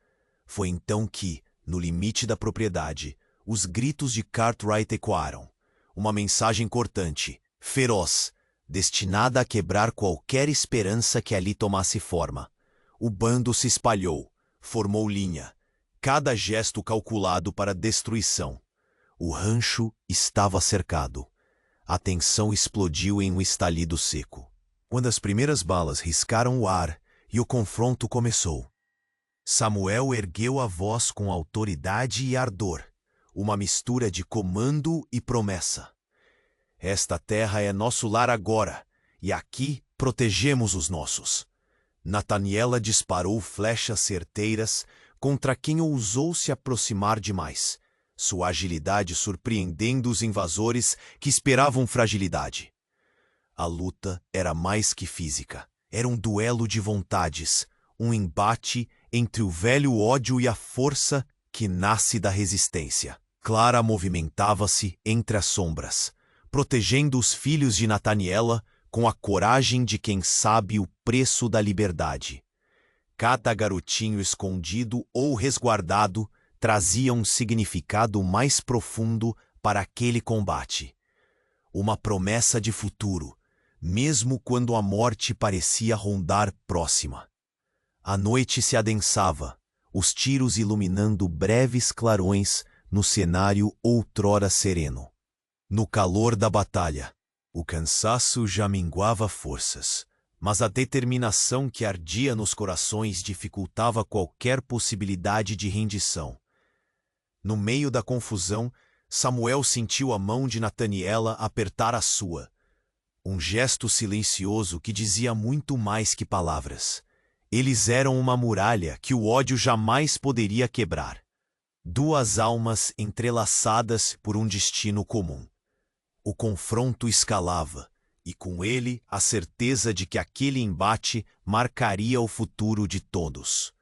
Foi então que, no limite da propriedade, os gritos de Cartwright ecoaram. Uma mensagem cortante, feroz, destinada a quebrar qualquer esperança que ali tomasse forma. O bando se espalhou, formou linha, cada gesto calculado para destruição. O rancho estava cercado. A tensão explodiu em um estalido seco. Quando as primeiras balas riscaram o ar e o confronto começou, Samuel ergueu a voz com autoridade e ardor, uma mistura de comando e promessa. Esta terra é nosso lar agora, e aqui protegemos os nossos. Nataniela disparou flechas certeiras contra quem ousou se aproximar demais, sua agilidade surpreendendo os invasores que esperavam fragilidade. A luta era mais que física, era um duelo de vontades, um embate entre o velho ódio e a força que nasce da resistência. Clara movimentava-se entre as sombras, protegendo os filhos de Nataniela com a coragem de quem sabe o preço da liberdade. Cada garotinho escondido ou resguardado trazia um significado mais profundo para aquele combate. Uma promessa de futuro, mesmo quando a morte parecia rondar próxima. A noite se adensava, os tiros iluminando breves clarões no cenário outrora sereno. No calor da batalha, o cansaço já minguava forças, mas a determinação que ardia nos corações dificultava qualquer possibilidade de rendição. No meio da confusão, Samuel sentiu a mão de Nataniela apertar a sua. Um gesto silencioso que dizia muito mais que palavras. Eles eram uma muralha que o ódio jamais poderia quebrar. Duas almas entrelaçadas por um destino comum. O confronto escalava, e com ele a certeza de que aquele embate marcaria o futuro de todos.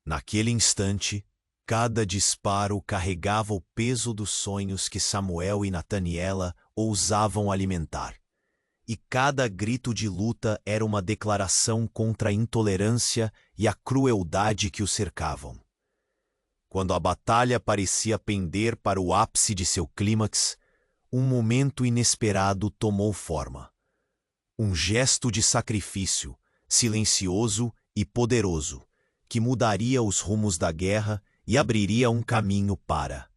Naquele instante, cada disparo carregava o peso dos sonhos que Samuel e Nataniela ousavam alimentar. E cada grito de luta era uma declaração contra a intolerância e a crueldade que o cercavam. Quando a batalha parecia pender para o ápice de seu clímax, um momento inesperado tomou forma. Um gesto de sacrifício, silencioso e poderoso, que mudaria os rumos da guerra e abriria um caminho para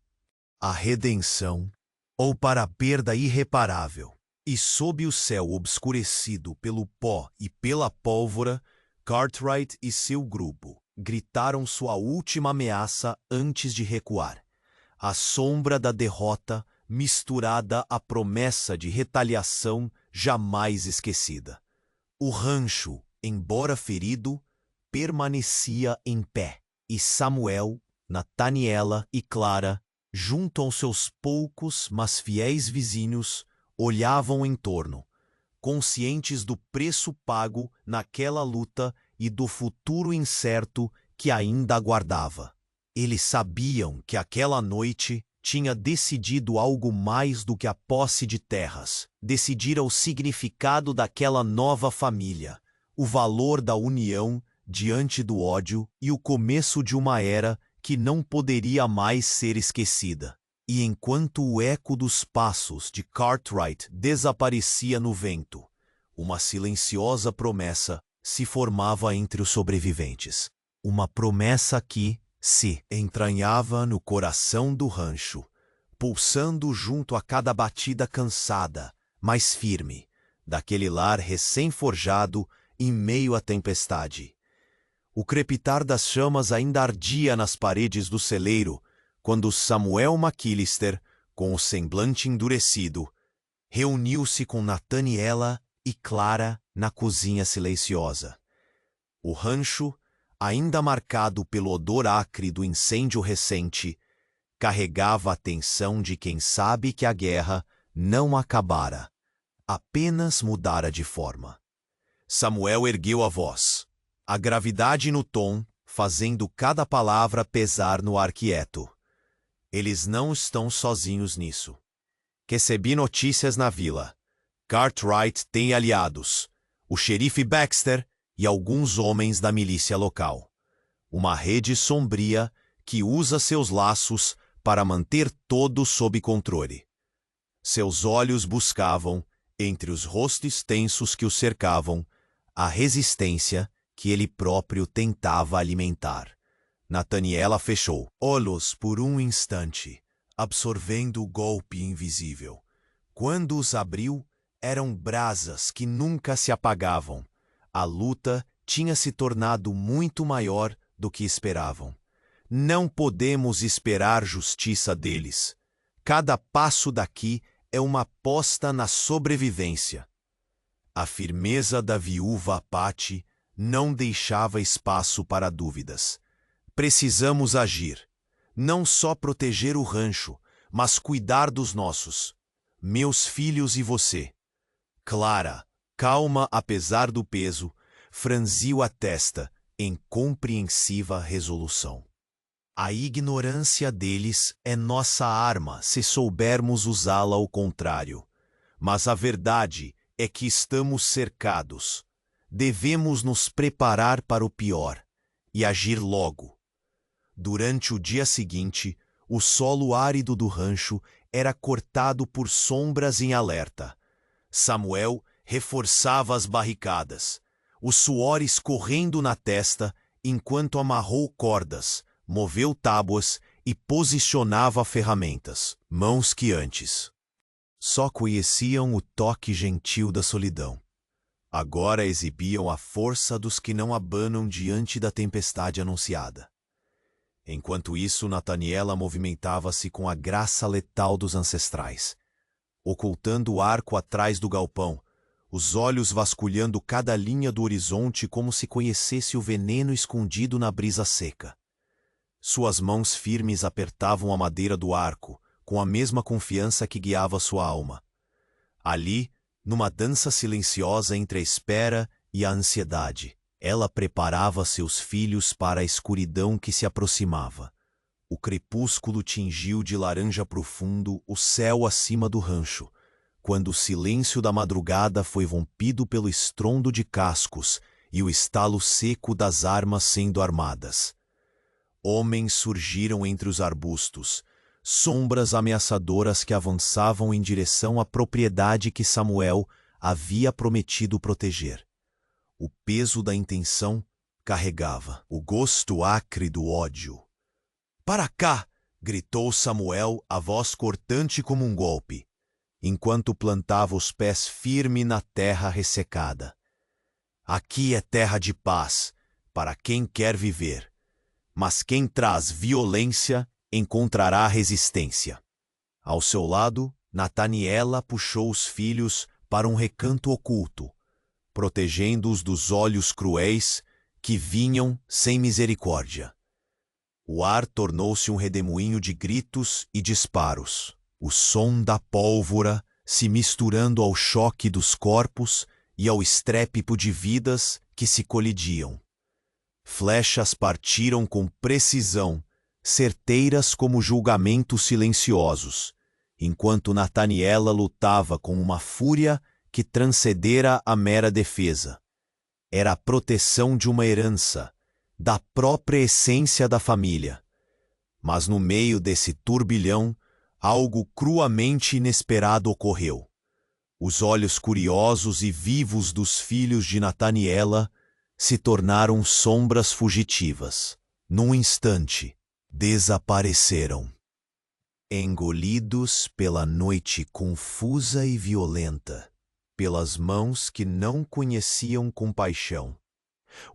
a redenção ou para a perda irreparável. E sob o céu obscurecido pelo pó e pela pólvora, Cartwright e seu grupo gritaram sua última ameaça antes de recuar. A sombra da derrota misturada à promessa de retaliação jamais esquecida. O rancho, embora ferido, permanecia em pé, e Samuel, Nataniela e Clara, junto aos seus poucos, mas fiéis vizinhos, olhavam em torno, conscientes do preço pago naquela luta e do futuro incerto que ainda aguardava. Eles sabiam que aquela noite tinha decidido algo mais do que a posse de terras. Decidira o significado daquela nova família, o valor da união diante do ódio e o começo de uma era que não poderia mais ser esquecida. E enquanto o eco dos passos de Cartwright desaparecia no vento, uma silenciosa promessa se formava entre os sobreviventes. Uma promessa que se entranhava no coração do rancho, pulsando junto a cada batida cansada, mas firme, daquele lar recém-forjado em meio à tempestade. O crepitar das chamas ainda ardia nas paredes do celeiro, quando Samuel McAllister, com o semblante endurecido, reuniu-se com Nataniela e Clara na cozinha silenciosa. O rancho, ainda marcado pelo odor acre do incêndio recente, carregava a tensão de quem sabe que a guerra não acabara, apenas mudara de forma. Samuel ergueu a voz, a gravidade no tom, fazendo cada palavra pesar no ar quieto. Eles não estão sozinhos nisso. Recebi notícias na vila. Cartwright tem aliados, o xerife Baxter e alguns homens da milícia local. Uma rede sombria que usa seus laços para manter todos sob controle. Seus olhos buscavam, entre os rostos tensos que o cercavam, a resistência que ele próprio tentava alimentar. Nathaniela fechou olhos por um instante, absorvendo o golpe invisível. Quando os abriu, eram brasas que nunca se apagavam. A luta tinha se tornado muito maior do que esperavam. Não podemos esperar justiça deles. Cada passo daqui é uma aposta na sobrevivência. A firmeza da viúva Patty não deixava espaço para dúvidas. Precisamos agir. Não só proteger o rancho, mas cuidar dos nossos. Meus filhos e você. Clara, calma apesar do peso, franziu a testa em compreensiva resolução. A ignorância deles é nossa arma se soubermos usá-la ao contrário. Mas a verdade é que estamos cercados. Devemos nos preparar para o pior e agir logo. Durante o dia seguinte, o solo árido do rancho era cortado por sombras em alerta. Samuel reforçava as barricadas, o suor escorrendo na testa enquanto amarrou cordas, moveu tábuas e posicionava ferramentas, mãos que antes só conheciam o toque gentil da solidão. Agora exibiam a força dos que não abanam diante da tempestade anunciada. Enquanto isso, Nathaniela movimentava-se com a graça letal dos ancestrais, ocultando o arco atrás do galpão, os olhos vasculhando cada linha do horizonte como se conhecesse o veneno escondido na brisa seca. Suas mãos firmes apertavam a madeira do arco, com a mesma confiança que guiava sua alma. Ali, numa dança silenciosa entre a espera e a ansiedade, ela preparava seus filhos para a escuridão que se aproximava. O crepúsculo tingiu de laranja profundo o céu acima do rancho, quando o silêncio da madrugada foi rompido pelo estrondo de cascos e o estalo seco das armas sendo armadas. Homens surgiram entre os arbustos, sombras ameaçadoras que avançavam em direção à propriedade que Samuel havia prometido proteger. O peso da intenção carregava o gosto acre do ódio. "Para cá!" gritou Samuel, a voz cortante como um golpe, enquanto plantava os pés firme na terra ressecada. "Aqui é terra de paz, para quem quer viver, mas quem traz violência encontrará resistência." Ao seu lado, Nathaniela puxou os filhos para um recanto oculto, protegendo-os dos olhos cruéis que vinham sem misericórdia. O ar tornou-se um redemoinho de gritos e disparos, o som da pólvora se misturando ao choque dos corpos e ao estrépito de vidas que se colidiam. Flechas partiram com precisão, certeiras como julgamentos silenciosos, enquanto Nathaniela lutava com uma fúria que transcendera a mera defesa. Era a proteção de uma herança, da própria essência da família. Mas no meio desse turbilhão, algo cruamente inesperado ocorreu. Os olhos curiosos e vivos dos filhos de Nathaniela se tornaram sombras fugitivas. Num instante, desapareceram, engolidos pela noite confusa e violenta, pelas mãos que não conheciam compaixão.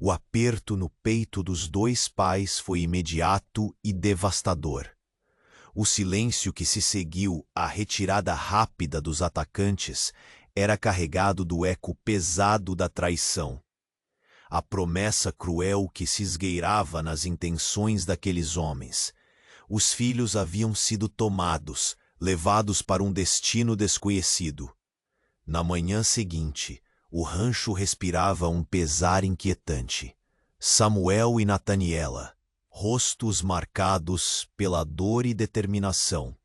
O aperto no peito dos dois pais foi imediato e devastador. O silêncio que se seguiu à retirada rápida dos atacantes era carregado do eco pesado da traição. A promessa cruel que se esgueirava nas intenções daqueles homens. Os filhos haviam sido tomados, levados para um destino desconhecido. Na manhã seguinte, o rancho respirava um pesar inquietante. Samuel e Nataniela, rostos marcados pela dor e determinação,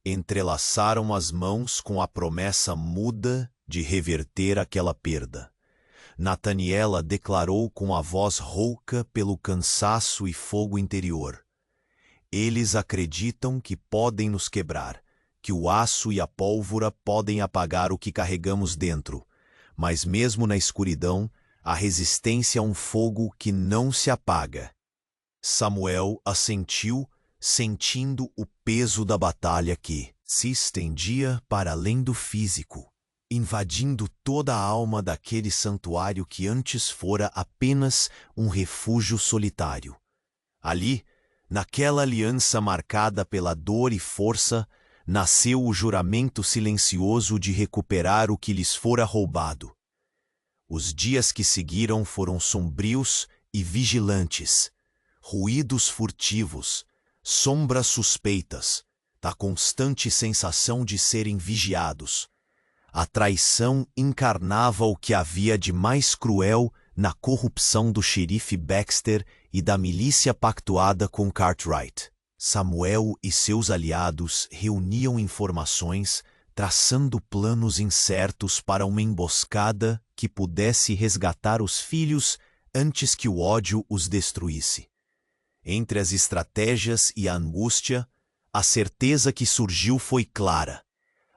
entrelaçaram as mãos com a promessa muda de reverter aquela perda. Nataniela declarou com a voz rouca pelo cansaço e fogo interior: eles acreditam que podem nos quebrar, que o aço e a pólvora podem apagar o que carregamos dentro, mas mesmo na escuridão, a resistência é um fogo que não se apaga. Samuel assentiu, sentindo o peso da batalha que se estendia para além do físico, invadindo toda a alma daquele santuário que antes fora apenas um refúgio solitário. Ali, naquela aliança marcada pela dor e força, nasceu o juramento silencioso de recuperar o que lhes fora roubado. Os dias que seguiram foram sombrios e vigilantes, ruídos furtivos, sombras suspeitas, da constante sensação de serem vigiados. A traição encarnava o que havia de mais cruel na corrupção do xerife Baxter e da milícia pactuada com Cartwright. Samuel e seus aliados reuniam informações, traçando planos incertos para uma emboscada que pudesse resgatar os filhos antes que o ódio os destruísse. Entre as estratégias e a angústia, a certeza que surgiu foi clara.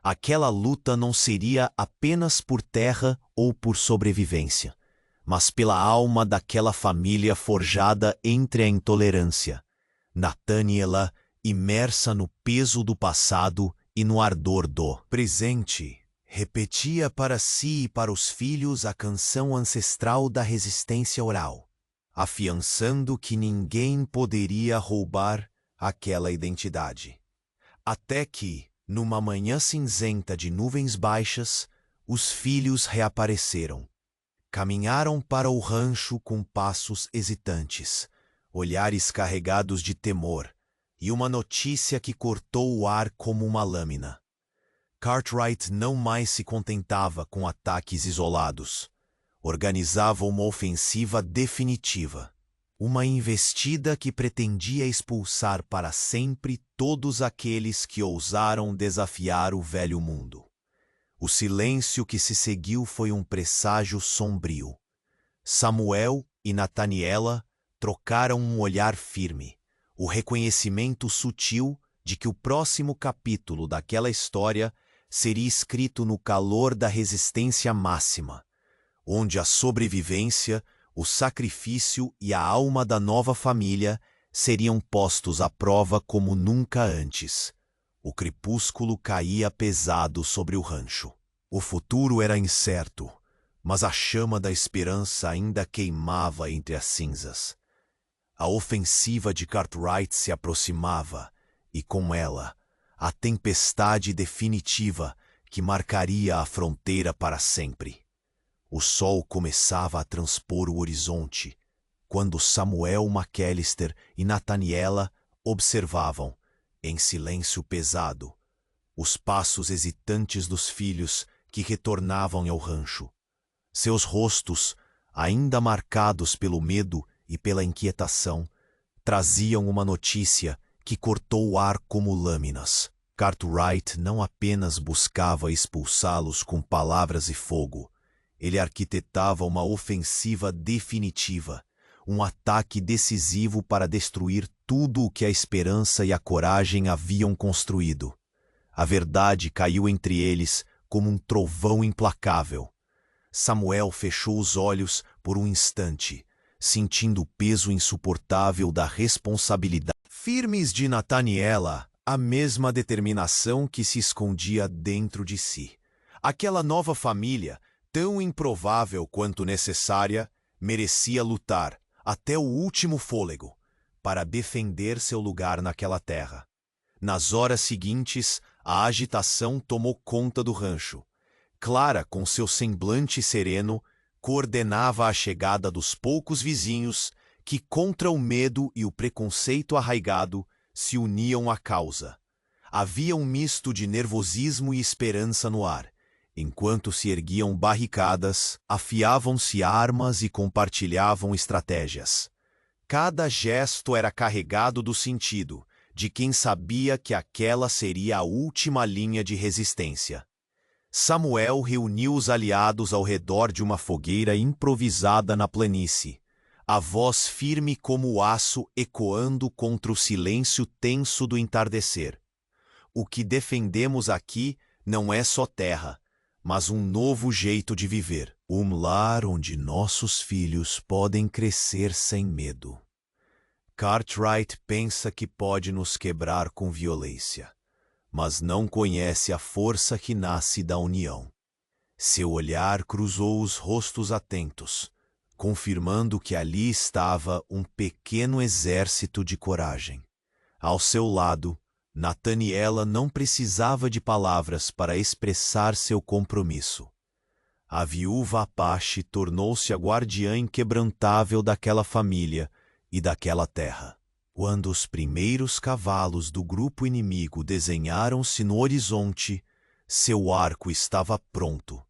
Aquela luta não seria apenas por terra ou por sobrevivência, mas pela alma daquela família forjada entre a intolerância. Nataniela, imersa no peso do passado e no ardor do presente, repetia para si e para os filhos a canção ancestral da resistência oral, afiançando que ninguém poderia roubar aquela identidade. Até que, numa manhã cinzenta de nuvens baixas, os filhos reapareceram. Caminharam para o rancho com passos hesitantes, olhares carregados de temor, e uma notícia que cortou o ar como uma lâmina. Cartwright não mais se contentava com ataques isolados. Organizava uma ofensiva definitiva. Uma investida que pretendia expulsar para sempre todos aqueles que ousaram desafiar o velho mundo. O silêncio que se seguiu foi um presságio sombrio. Samuel e Nataniela trocaram um olhar firme, o reconhecimento sutil de que o próximo capítulo daquela história seria escrito no calor da resistência máxima, onde a sobrevivência, o sacrifício e a alma da nova família seriam postos à prova como nunca antes. O crepúsculo caía pesado sobre o rancho. O futuro era incerto, mas a chama da esperança ainda queimava entre as cinzas. A ofensiva de Cartwright se aproximava, e com ela, a tempestade definitiva que marcaria a fronteira para sempre. O sol começava a transpor o horizonte, quando Samuel McAllister e Nataniela observavam, em silêncio pesado, os passos hesitantes dos filhos que retornavam ao rancho. Seus rostos, ainda marcados pelo medo e pela inquietação, traziam uma notícia que cortou o ar como lâminas. Cartwright não apenas buscava expulsá-los com palavras e fogo, ele arquitetava uma ofensiva definitiva, um ataque decisivo para destruir tudo o que a esperança e a coragem haviam construído. A verdade caiu entre eles como um trovão implacável. Samuel fechou os olhos por um instante, sentindo o peso insuportável da responsabilidade. Firmes de Nataniela, a mesma determinação que se escondia dentro de si. Aquela nova família, tão improvável quanto necessária, merecia lutar até o último fôlego para defender seu lugar naquela terra. Nas horas seguintes, a agitação tomou conta do rancho. Clara, com seu semblante sereno, coordenava a chegada dos poucos vizinhos que, contra o medo e o preconceito arraigado, se uniam à causa. Havia um misto de nervosismo e esperança no ar. Enquanto se erguiam barricadas, afiavam-se armas e compartilhavam estratégias. Cada gesto era carregado do sentido de quem sabia que aquela seria a última linha de resistência. Samuel reuniu os aliados ao redor de uma fogueira improvisada na planície, a voz firme como o aço ecoando contra o silêncio tenso do entardecer. O que defendemos aqui não é só terra, mas um novo jeito de viver. Um lar onde nossos filhos podem crescer sem medo. Cartwright pensa que pode nos quebrar com violência, mas não conhece a força que nasce da união. Seu olhar cruzou os rostos atentos, confirmando que ali estava um pequeno exército de coragem. Ao seu lado, Nathaniela não precisava de palavras para expressar seu compromisso. A viúva Apache tornou-se a guardiã inquebrantável daquela família e daquela terra. Quando os primeiros cavalos do grupo inimigo desenharam-se no horizonte, seu arco estava pronto,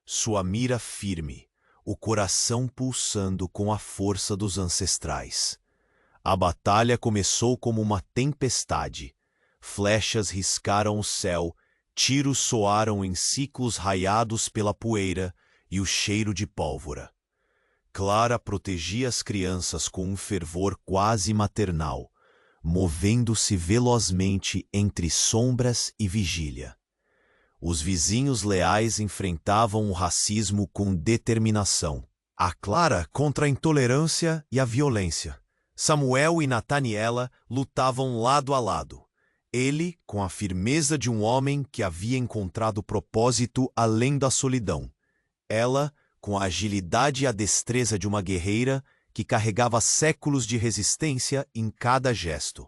sua mira firme, o coração pulsando com a força dos ancestrais. A batalha começou como uma tempestade. Flechas riscaram o céu, tiros soaram em ciclos raiados pela poeira e o cheiro de pólvora. Clara protegia as crianças com um fervor quase maternal, movendo-se velozmente entre sombras e vigília. Os vizinhos leais enfrentavam o racismo com determinação. A Clara contra a intolerância e a violência. Samuel e Nathaniela lutavam lado a lado. Ele, com a firmeza de um homem que havia encontrado propósito além da solidão. Ela, com a agilidade e a destreza de uma guerreira que carregava séculos de resistência em cada gesto.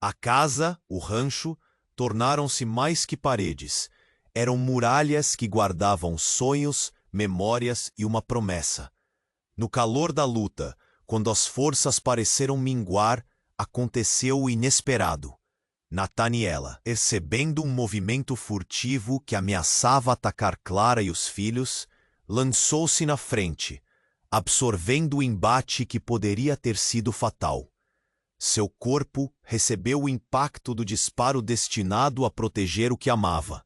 A casa, o rancho, tornaram-se mais que paredes. Eram muralhas que guardavam sonhos, memórias e uma promessa. No calor da luta, quando as forças pareceram minguar, aconteceu o inesperado. Nathaniela, percebendo um movimento furtivo que ameaçava atacar Clara e os filhos, lançou-se na frente, absorvendo o embate que poderia ter sido fatal. Seu corpo recebeu o impacto do disparo destinado a proteger o que amava.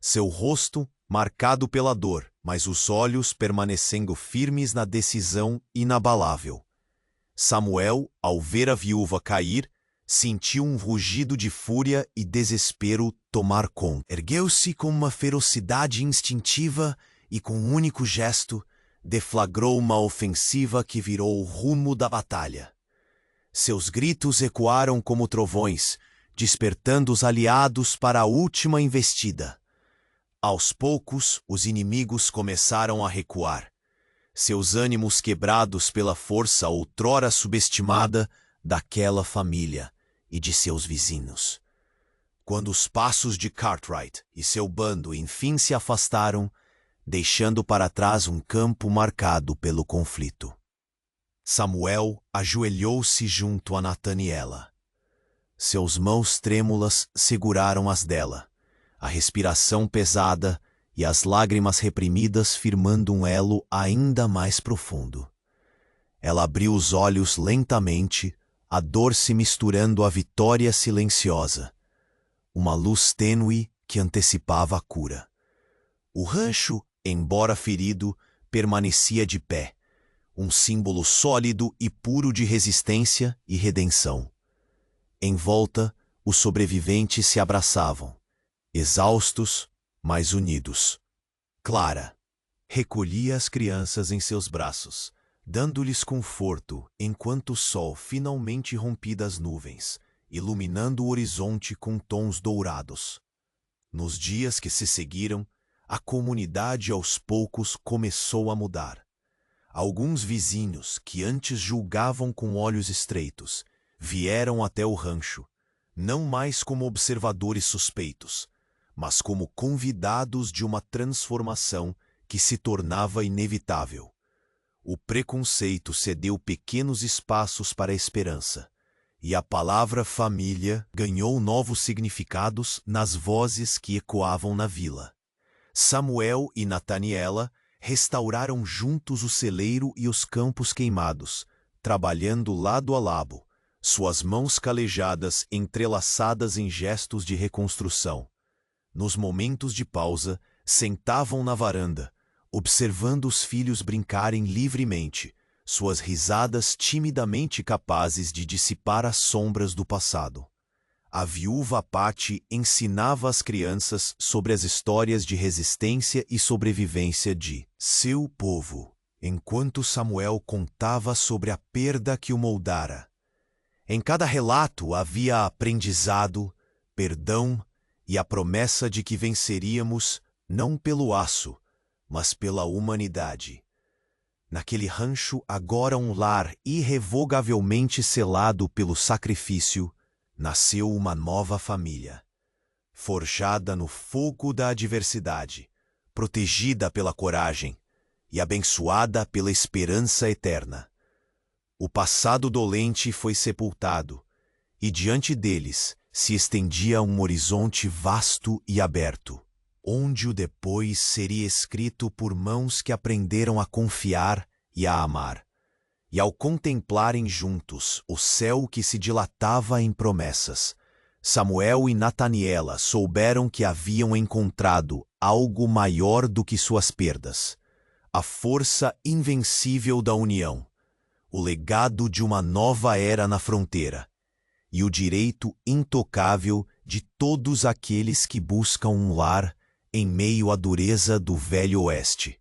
Seu rosto marcado pela dor, mas os olhos permanecendo firmes na decisão inabalável. Samuel, ao ver a viúva cair, sentiu um rugido de fúria e desespero tomar conta. Ergueu-se com uma ferocidade instintiva e, com um único gesto, deflagrou uma ofensiva que virou o rumo da batalha. Seus gritos ecoaram como trovões, despertando os aliados para a última investida. Aos poucos, os inimigos começaram a recuar. Seus ânimos quebrados pela força outrora subestimada daquela família e de seus vizinhos. Quando os passos de Cartwright e seu bando enfim se afastaram, deixando para trás um campo marcado pelo conflito. Samuel ajoelhou-se junto a Nathaniela. Seus mãos trêmulas seguraram as dela, a respiração pesada e as lágrimas reprimidas firmando um elo ainda mais profundo. Ela abriu os olhos lentamente, a dor se misturando à vitória silenciosa. Uma luz tênue que antecipava a cura. O rancho, embora ferido, permanecia de pé, um símbolo sólido e puro de resistência e redenção. Em volta, os sobreviventes se abraçavam, exaustos, mas unidos. Clara recolhia as crianças em seus braços, dando-lhes conforto enquanto o sol finalmente rompia das nuvens, iluminando o horizonte com tons dourados. Nos dias que se seguiram, a comunidade aos poucos começou a mudar. Alguns vizinhos, que antes julgavam com olhos estreitos, vieram até o rancho, não mais como observadores suspeitos, mas como convidados de uma transformação que se tornava inevitável. O preconceito cedeu pequenos espaços para a esperança, e a palavra família ganhou novos significados nas vozes que ecoavam na vila. Samuel e Nataniela restauraram juntos o celeiro e os campos queimados, trabalhando lado a lado, suas mãos calejadas entrelaçadas em gestos de reconstrução. Nos momentos de pausa, sentavam na varanda, observando os filhos brincarem livremente, suas risadas timidamente capazes de dissipar as sombras do passado. A viúva Patti ensinava às crianças sobre as histórias de resistência e sobrevivência de seu povo, enquanto Samuel contava sobre a perda que o moldara. Em cada relato havia aprendizado, perdão e a promessa de que venceríamos não pelo aço, mas pela humanidade. Naquele rancho, agora um lar irrevogavelmente selado pelo sacrifício, nasceu uma nova família. Forjada no fogo da adversidade, protegida pela coragem e abençoada pela esperança eterna. O passado dolente foi sepultado, e diante deles se estendia um horizonte vasto e aberto, onde o depois seria escrito por mãos que aprenderam a confiar e a amar. E ao contemplarem juntos o céu que se dilatava em promessas, Samuel e Nataniela souberam que haviam encontrado algo maior do que suas perdas, a força invencível da união, o legado de uma nova era na fronteira, e o direito intocável de todos aqueles que buscam um lar em meio à dureza do Velho Oeste.